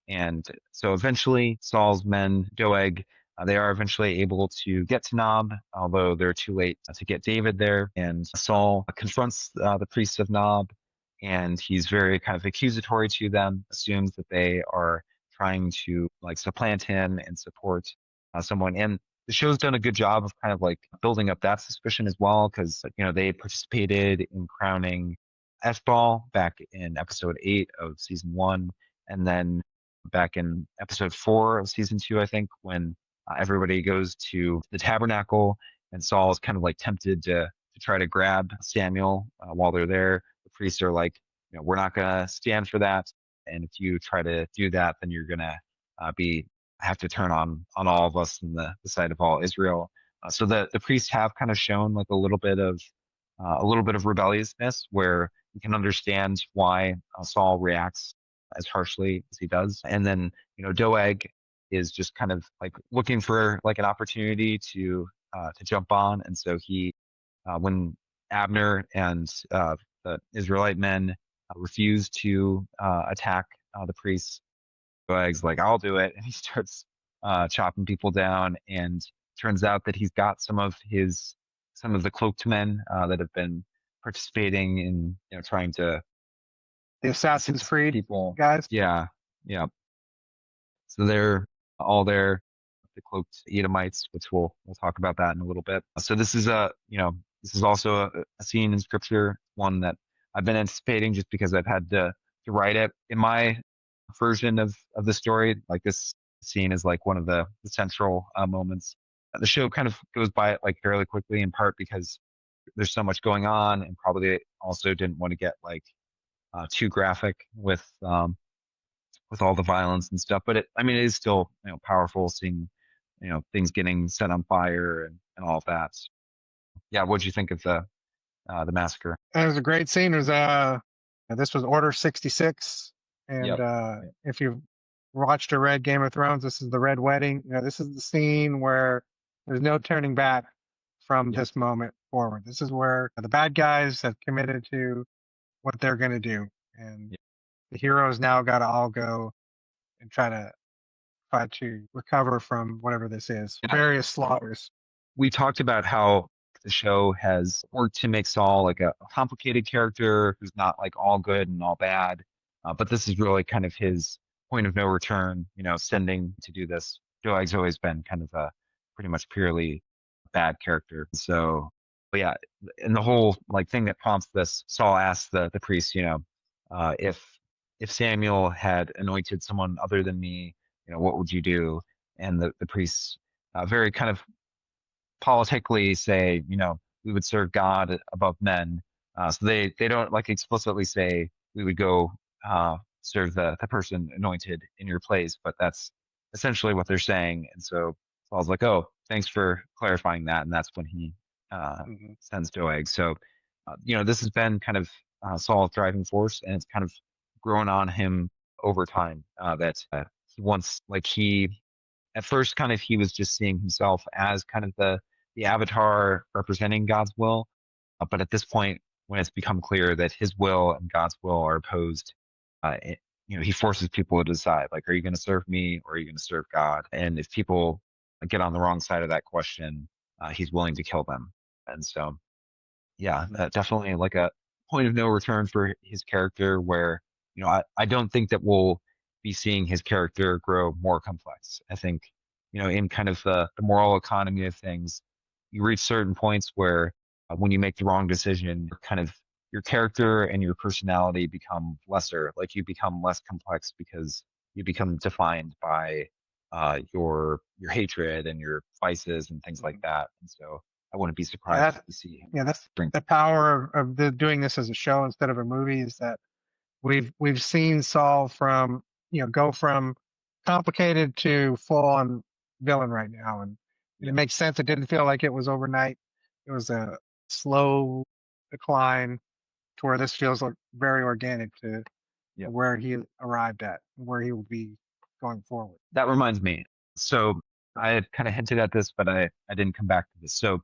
and so eventually Saul's men, Doeg, they are eventually able to get to Nob, although they're too late to get David there. And Saul confronts the priests of Nob, and he's very kind of accusatory to them, assumes that they are trying to like supplant him and support someone. And the show's done a good job of kind of like building up that suspicion as well, because they participated in crowning Eshbaal back in episode 8 of season 1, and then back in episode 4 of season 2, I think, when everybody goes to the tabernacle, and Saul is kind of like tempted to try to grab Samuel while they're there. The priests are like, we're not gonna stand for that, and if you try to do that, then you're gonna be have to turn on all of us in the sight of all Israel. So the priests have kind of shown like a little bit of rebelliousness, where you can understand why Saul reacts as harshly as he does. And then Doeg is just kind of like looking for like an opportunity to jump on, and so he when Abner and the Israelite men refuse to attack the priests, Doeg's like, I'll do it. And he starts chopping people down. And turns out that he's got some of the cloaked men that have been participating in, trying to The Assassin's assist Creed people. guys. Yeah. Yeah. So they're all there, the cloaked Edomites, which we'll talk about that in a little bit. So this is also a scene in scripture, one that I've been anticipating just because I've had to write it in my version of the story. Like this scene is like one of the central moments. The show kind of goes by it like fairly quickly, in part because there's so much going on, and probably also didn't want to get like too graphic with all the violence and stuff. But I mean, it is still powerful seeing things getting set on fire and all of that. Yeah, what'd you think of the massacre? And it was a great scene. It was this was Order 66, and Yep. if you've watched or read Game of Thrones, this is the Red Wedding. This is the scene where there's no turning back from Yep. this moment forward. This is where the bad guys have committed to what they're going to do, and Yep. the heroes now got to all go and try to recover from whatever this is. And Various slaughters. we talked about how the show has worked to make Saul like a complicated character who's not like all good and all bad. But this is really kind of his point of no return, sending to do this. Doeg's always been kind of a pretty much purely bad character. So, but yeah, and the whole like thing that prompts this, Saul asks the priest, if Samuel had anointed someone other than me, what would you do? And the priests very kind of politically say, we would serve God above men. So they don't like explicitly say we would go serve the person anointed in your place, but that's essentially what they're saying. And so Saul's like, oh, thanks for clarifying that, and that's when he Mhm. sends Doeg. So this has been kind of Saul's driving force, and it's kind of grown on him over time. That he wants, like he at first kind of he was just seeing himself as kind of the avatar representing God's will, but at this point, when it's become clear that his will and God's will are opposed, he forces people to decide, like, are you going to serve me or are you going to serve God? And if people get on the wrong side of that question, he's willing to kill them. And so, yeah, definitely like a point of no return for his character, where I don't think that we'll be seeing his character grow more complex. I think in kind of the moral economy of things, you reach certain points where when you make the wrong decision, kind of your character and your personality become lesser, like you become less complex because you become defined by your hatred and your vices and things like Mhm. that. And so I wouldn't be surprised Yeah, to see him yeah, that's bring. the power of doing this as a show instead of a movie, is that we've seen Saul go from complicated to full on villain right now, and Yeah, it makes sense. It didn't feel like it was overnight. It was a slow decline to where this feels like very organic to yeah. where he arrived at, where he will be. going forward. That reminds me. So I had kind of hinted at this, but I didn't come back to this. So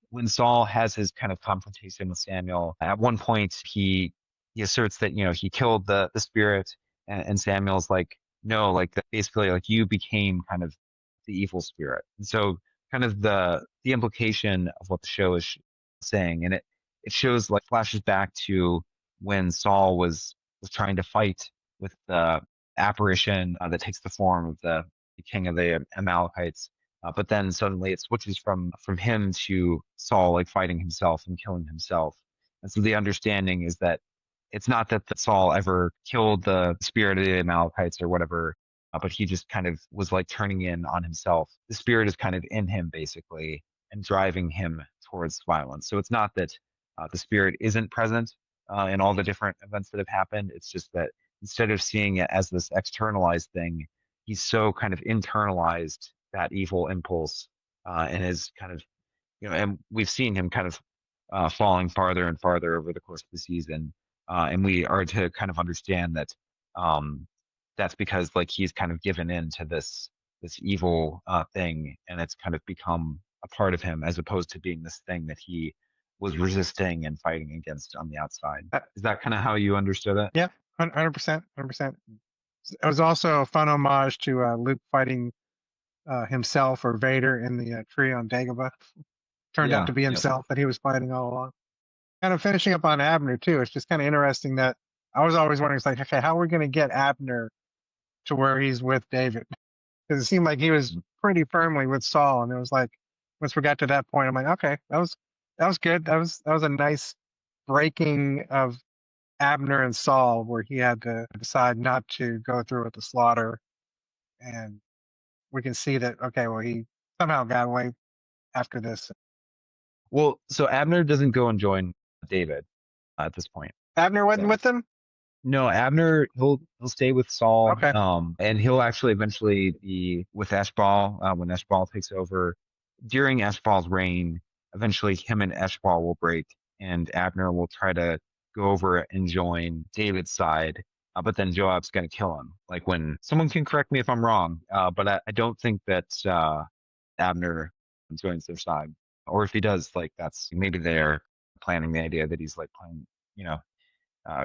when Saul has his kind of confrontation with Samuel, at one point he asserts that, he killed the spirit, and Samuel's like, no, like that basically like you became kind of the evil spirit. And so kind of the implication of what the show is saying, and it shows like flashes back to when Saul was trying to fight with the apparition that takes the form of the king of the Amalekites. But then suddenly it switches from him to Saul, like fighting himself and killing himself. And so the understanding is that it's not that Saul ever killed the spirit of the Amalekites or whatever, but he just kind of was like turning in on himself. The spirit is kind of in him basically and driving him towards violence. So it's not that the spirit isn't present in all the different events that have happened. It's just that instead of seeing it as this externalized thing, he's so kind of internalized that evil impulse, and is kind of, and we've seen him kind of falling farther and farther over the course of the season, and we are to kind of understand that um, that's because like he's kind of given in to this evil thing, and it's kind of become a part of him as opposed to being this thing that he was resisting and fighting against on the outside. Uh, Is that kind of how you understood it? yeah, 100%, 100%. It was also a fun homage to Luke fighting himself or Vader in the tree on Dagobah. Turned out Yeah. to be Yep. himself that he was fighting all along. Kind of finishing up on Abner too. It's just kind of interesting that I was always wondering, it's like, okay, how are we going to get Abner to where he's with David? Because it seemed like he was pretty firmly with Saul, and it was like once we got to that point, I'm like, okay, that was good. That was a nice breaking of Abner and Saul, where he had to decide not to go through with the slaughter, and we can see that okay, well he somehow got away after this. Well, so Abner doesn't go and join David at this point. Abner wasn't So with them. no, Abner he'll stay with Saul, Okay, and he'll actually eventually be with Eshbaal when Eshbaal takes over. During Eshbaal's reign, eventually him and Eshbaal will break, and Abner will try to go over and join David's side. But then Joab's going to kill him. Like when someone can correct me if I'm wrong, but I don't think that Abner joins their side, or if he does, like that's maybe they're planning the idea that he's like playing, you know,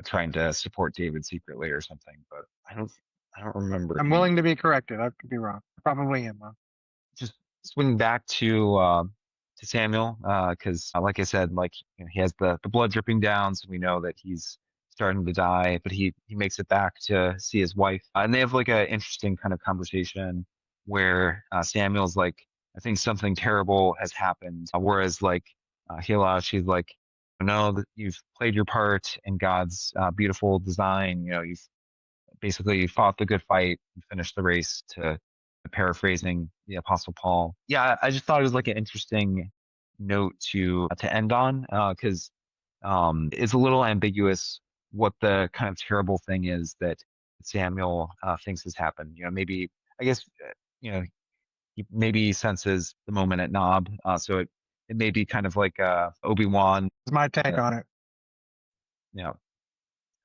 trying to support David secretly or something. But I don't remember I'm him. willing to be corrected. I could be wrong. Probably am. Huh? Just swing back to Samuel, because like I said, like he has the blood dripping down, so we know that he's starting to die. But he makes it back to see his wife, and they have like an interesting kind of conversation where Samuel's like, I think something terrible has happened, whereas like Hila, she's like, no, you've played your part in God's beautiful design. You've basically fought the good fight and finished the race, to paraphrasing the Apostle Paul. Yeah, I just thought it was like an interesting note to end on, because it's a little ambiguous what the kind of terrible thing is that Samuel thinks has happened. Maybe I guess he maybe senses the moment at Nob, so it may be kind of like Obi-Wan. It's my take Uh, on it. you know,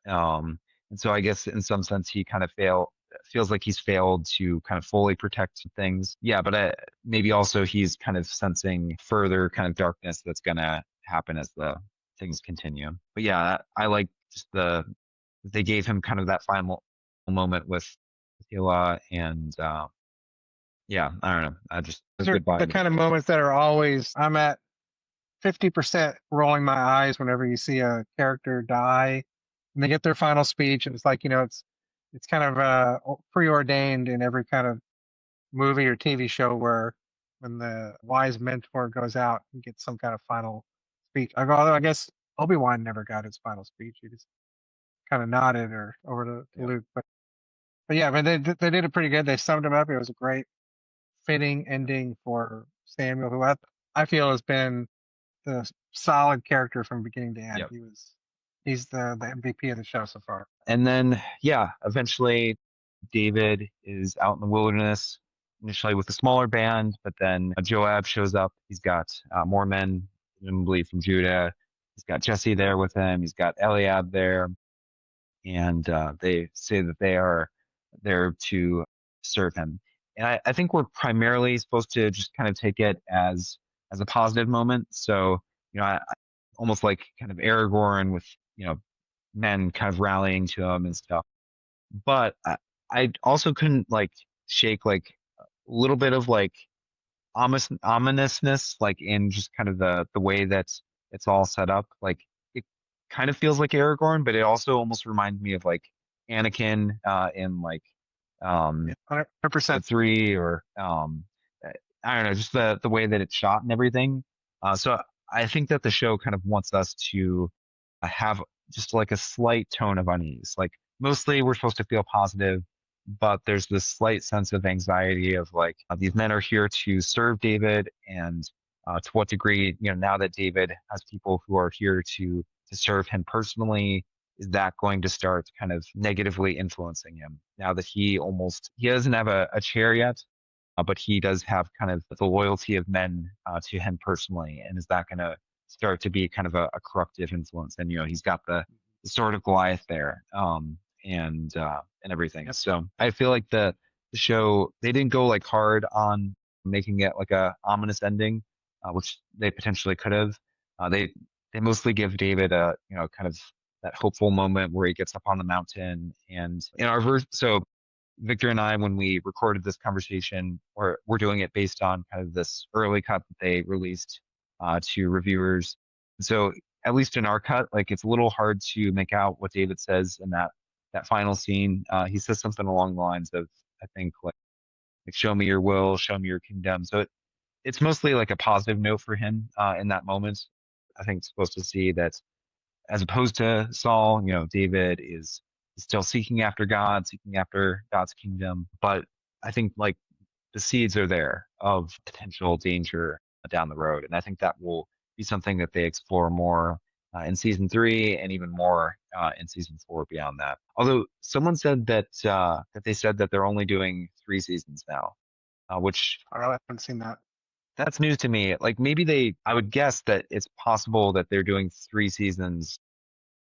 and so I guess in some sense he kind of feels like he's failed to kind of fully protect things. Yeah, but maybe also he's kind of sensing further kind of darkness that's gonna happen as the things continue. But yeah, I like just they gave him kind of that final moment with Hila, and yeah, I don't know. I just a Those are goodbye the to the kind of book. moments that are always. I'm at 50% rolling my eyes whenever you see a character die and they get their final speech, and it's like it's kind of preordained in every kind of movie or TV show where when the wise mentor goes out and gets some kind of final speech. Although I guess Obi-Wan never got his final speech. He just kind of nodded or over to Yeah. Luke. But yeah, but they did it pretty good. They summed him up. It was a great fitting ending for Samuel, who I feel has been the solid character from beginning to end. Yep. He's the MVP of the show so far. And then yeah, eventually David is out in the wilderness, initially with a smaller band, but then Joab shows up. He's got more men, presumably from Judah. He's got Jesse there with him. He's got Eliab there. And they say that they are there to serve him. And I think we're primarily supposed to just kind of take it as a positive moment. So, almost like kind of Aragorn with, men kind of rallying to him and stuff. But I also couldn't like shake like a little bit of like ominousness, like in just kind of the way that it's all set up. Like it kind of feels like Aragorn, but it also almost reminds me of like Anakin in like Yeah, um 100%. episode 3 or I don't know, just the way that it's shot and everything. So I think that the show kind of wants us to have just like a slight tone of unease. Like mostly we're supposed to feel positive, but there's this slight sense of anxiety of like these men are here to serve David, and to what degree, now that David has people who are here to serve him personally, is that going to start kind of negatively influencing him now that he doesn't have a chair yet, but he does have kind of the loyalty of men to him personally, and is that going to start to be kind of a corruptive influence? And he's got the Sword of Goliath there, and everything. Yep. So I feel like the show, they didn't go like hard on making it like a ominous ending, which they potentially could have. They mostly give David a kind of that hopeful moment where he gets up on the mountain, and in our verse. So Victor and I, when we recorded this conversation, or we're doing it based on kind of this early cut that they released to reviewers. So at least in our cut, like it's a little hard to make out what David says in that final scene. He says something along the lines of, I think, like "Show me your will, show me your kingdom." So it's mostly like a positive note for him in that moment. I think it's supposed to see that as opposed to Saul, David is still seeking after God, seeking after God's kingdom. But I think like the seeds are there of potential danger down the road. And I think that will be something that they explore more in season 3, and even more in season 4 beyond that. Although someone said that they said that they're only doing 3 seasons now, which I haven't seen that that's news to me. Like maybe I would guess that it's possible that they're doing 3 seasons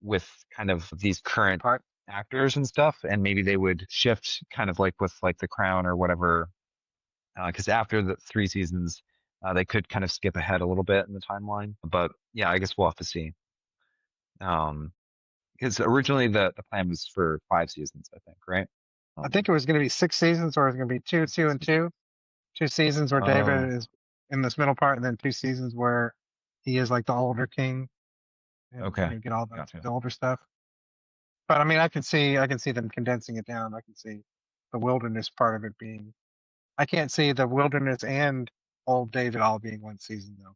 with kind of these current part. actors and stuff, and maybe they would shift kind of like with like The Crown or whatever, because after the 3 seasons, they could kind of skip ahead a little bit in the timeline. But yeah, I guess we'll have to see. Um, because originally the plan was for 5 seasons, I think, right? I think it was going to be 6 seasons, or it was going to be two, two, and two. 2 seasons where Oh, David is in this middle part, and then 2 seasons where he is like the older king, and okay, you get all gotcha. the older stuff. But I mean, I can see them condensing it down. I can see the wilderness part of it being. I can't see the wilderness and old David all being 1 season though.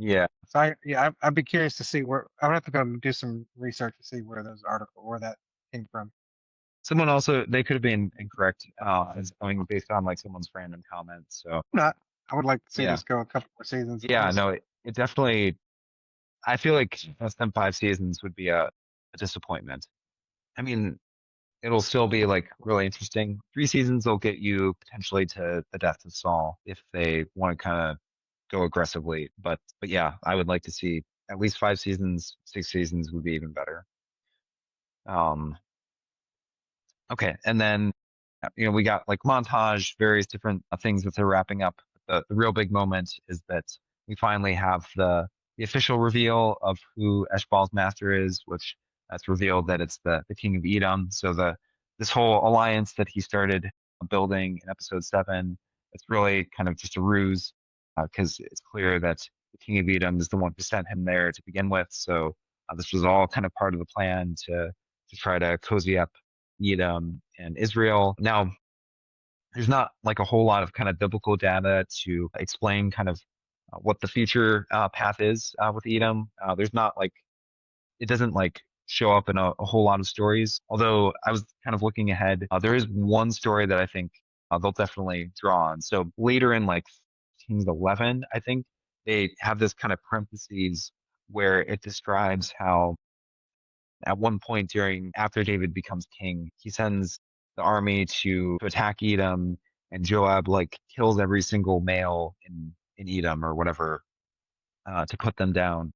Yeah, So I'd be curious to see where. I would have to go and do some research to see where that came from. someone also, they could have been incorrect as going based on like someone's random comments. So Not. I would like to see yeah, this go a couple more seasons at yeah, least. no, it definitely. I feel like less than 5 seasons would be a disappointment. I mean, it'll still be like really interesting. 3 seasons will get you potentially to the death of Saul if they want to kind of go aggressively. But yeah, I would like to see at least 5 seasons. 6 seasons would be even better. Um, okay, and then we got like montage, various different things that they're wrapping up. The real big moment is that we finally have the official reveal of who Eshbaal's master is, which that's revealed that it's the king of Edom. So this whole alliance that he started building in episode 7, it's really kind of just a ruse, because it's clear that the king of Edom is the one who sent him there to begin with. So this was all kind of part of the plan to try to cozy up Edom and Israel. Now, there's not like a whole lot of kind of biblical data to explain kind of what the future path is with Edom. There's not like, it doesn't like show up in a whole lot of stories. Although I was kind of looking ahead, there is one story that I think they'll definitely draw on. So later in like Kings 11, I think they have this kind of parentheses where it describes how at one point during after David becomes king, he sends the army to attack Edom, and Joab like kills every single male in Edom or whatever to put them down.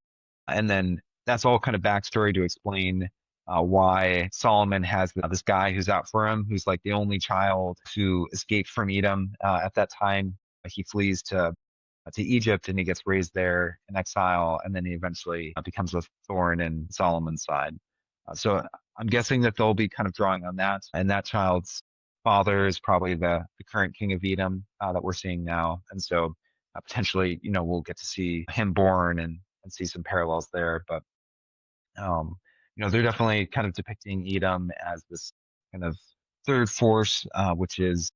And then that's all kind of backstory to explain why Solomon has this guy who's out for him, who's like the only child who escaped from Edom at that time. He flees to Egypt and he gets raised there in exile, and then he eventually becomes a thorn in Solomon's side. So I'm guessing that they'll be kind of drawing on that, and that child's father is probably the current king of Edom that we're seeing now, and so potentially, we'll get to see him born and see some parallels there. But um, they're definitely kind of depicting Edom as this kind of third force, which is,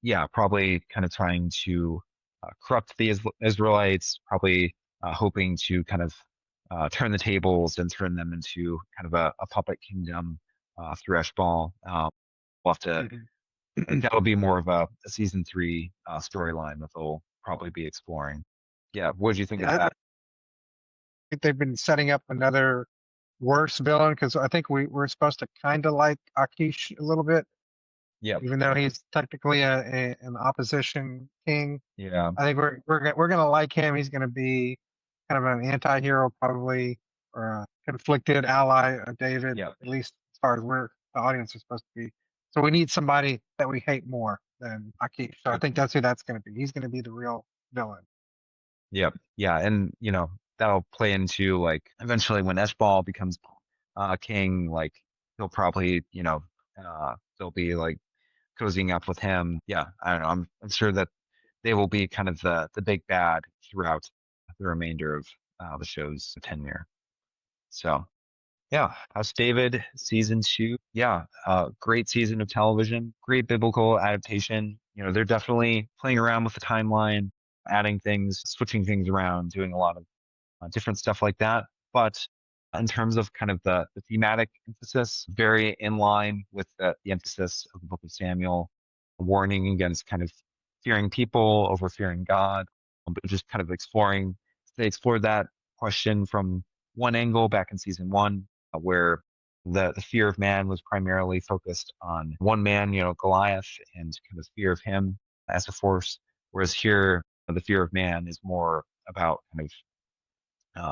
yeah, probably kind of trying to corrupt the Israelites, probably hoping to kind of turn the tables and turn them into kind of a puppet kingdom through Eshbaal. We'll have to, Mhm. I think that'll be more of a season three storyline that they'll probably be exploring. Yeah, what did you think of Yeah, I that? think they've been setting up another worse villain because I think we're supposed to kind of like Akish a little bit, Yep. even though he's technically an opposition king. Yeah. I think we're gonna like him. He's gonna be kind of an anti-hero probably, or a conflicted ally of David, Yep. at least as far as we're the audience is supposed to be. So we need somebody that we hate more than Akish. So I Yep. think that's who that's gonna be. He's gonna be the real villain. Yep. Yeah. And, that'll play into like eventually when Eshbal becomes king, like he'll probably, they'll be like cozying up with him. Yeah. I don't know. I'm sure that they will be kind of the big bad throughout the remainder of the show's tenure. So, yeah. House David season two. Yeah. Great season of television, great biblical adaptation. They're definitely playing around with the timeline, adding things, switching things around, doing a lot of different stuff like that. But in terms of kind of the thematic emphasis, very in line with the emphasis of the book of Samuel, a warning against kind of fearing people over fearing God, but just kind of exploring. They explored that question from one angle back in season one, where the fear of man was primarily focused on one man, Goliath, and kind of fear of him as a force. Whereas here, the fear of man is more about kind of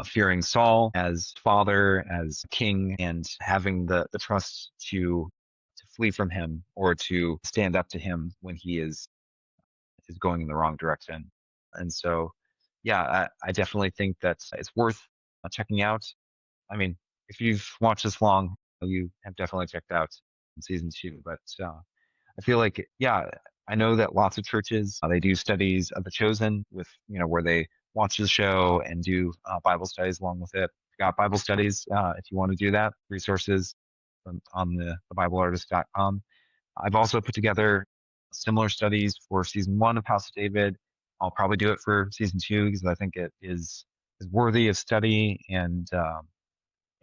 fearing Saul as father, as king, and having the trust to flee from him or to stand up to him when he is going in the wrong direction. And so, yeah, I definitely think that it's worth checking out. I mean, if you've watched this long, you have definitely checked out season two. But I feel like, yeah, I know that lots of churches they do studies of the chosen with where they watch the show and do Bible studies along with it. Got Bible studies if you want to do that. Resources on the BibleArtist.com. I've also put together similar studies for season one of House of David. I'll probably do it for season two because I think it is worthy of study and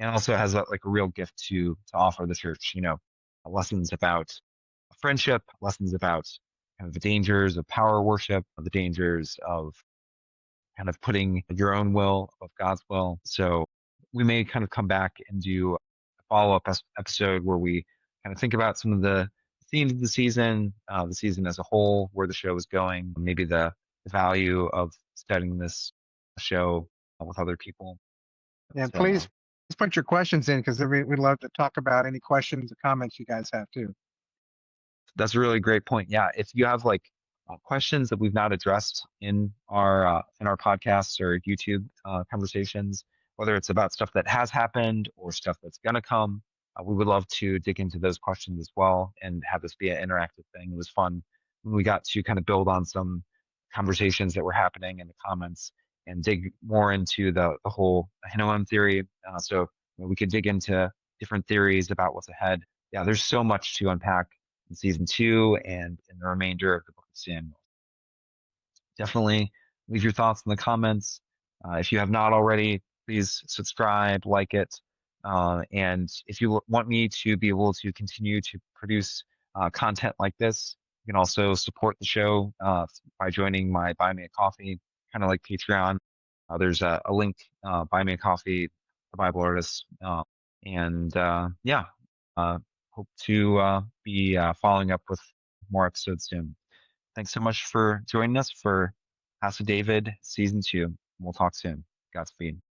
also has like a real gift to offer the church. Lessons about friendship, lessons about kind of the dangers of power worship, the dangers of kind of putting your own will of God's will. So we may kind of come back and do a follow-up episode where we kind of think about some of the themes of the season as a whole, where the show is going, maybe the value of studying this show with other people. Yeah, So please put your questions in because we'd love to talk about any questions or comments you guys have too. that's a really great point. Yeah, if you have like questions that we've not addressed in our podcasts or YouTube conversations, whether it's about stuff that has happened or stuff that's gonna come, we would love to dig into those questions as well and have this be an interactive thing. It was fun when we got to kind of build on some conversations that were happening in the comments and dig more into the whole Hinnom theory. So we could dig into different theories about what's ahead. Yeah, there's so much to unpack in season two and in the remainder of the book of Samuel. Definitely leave your thoughts in the comments. If you have not already, please subscribe, like it. And if you want me to be able to continue to produce content like this, you can also support the show by joining my Buy Me a Coffee, kind of like Patreon. There's a link, Buy Me a Coffee, the Bible Artist. And yeah, hope to be following up with more episodes soon. Thanks so much for joining us for House of David season two. We'll talk soon. Godspeed.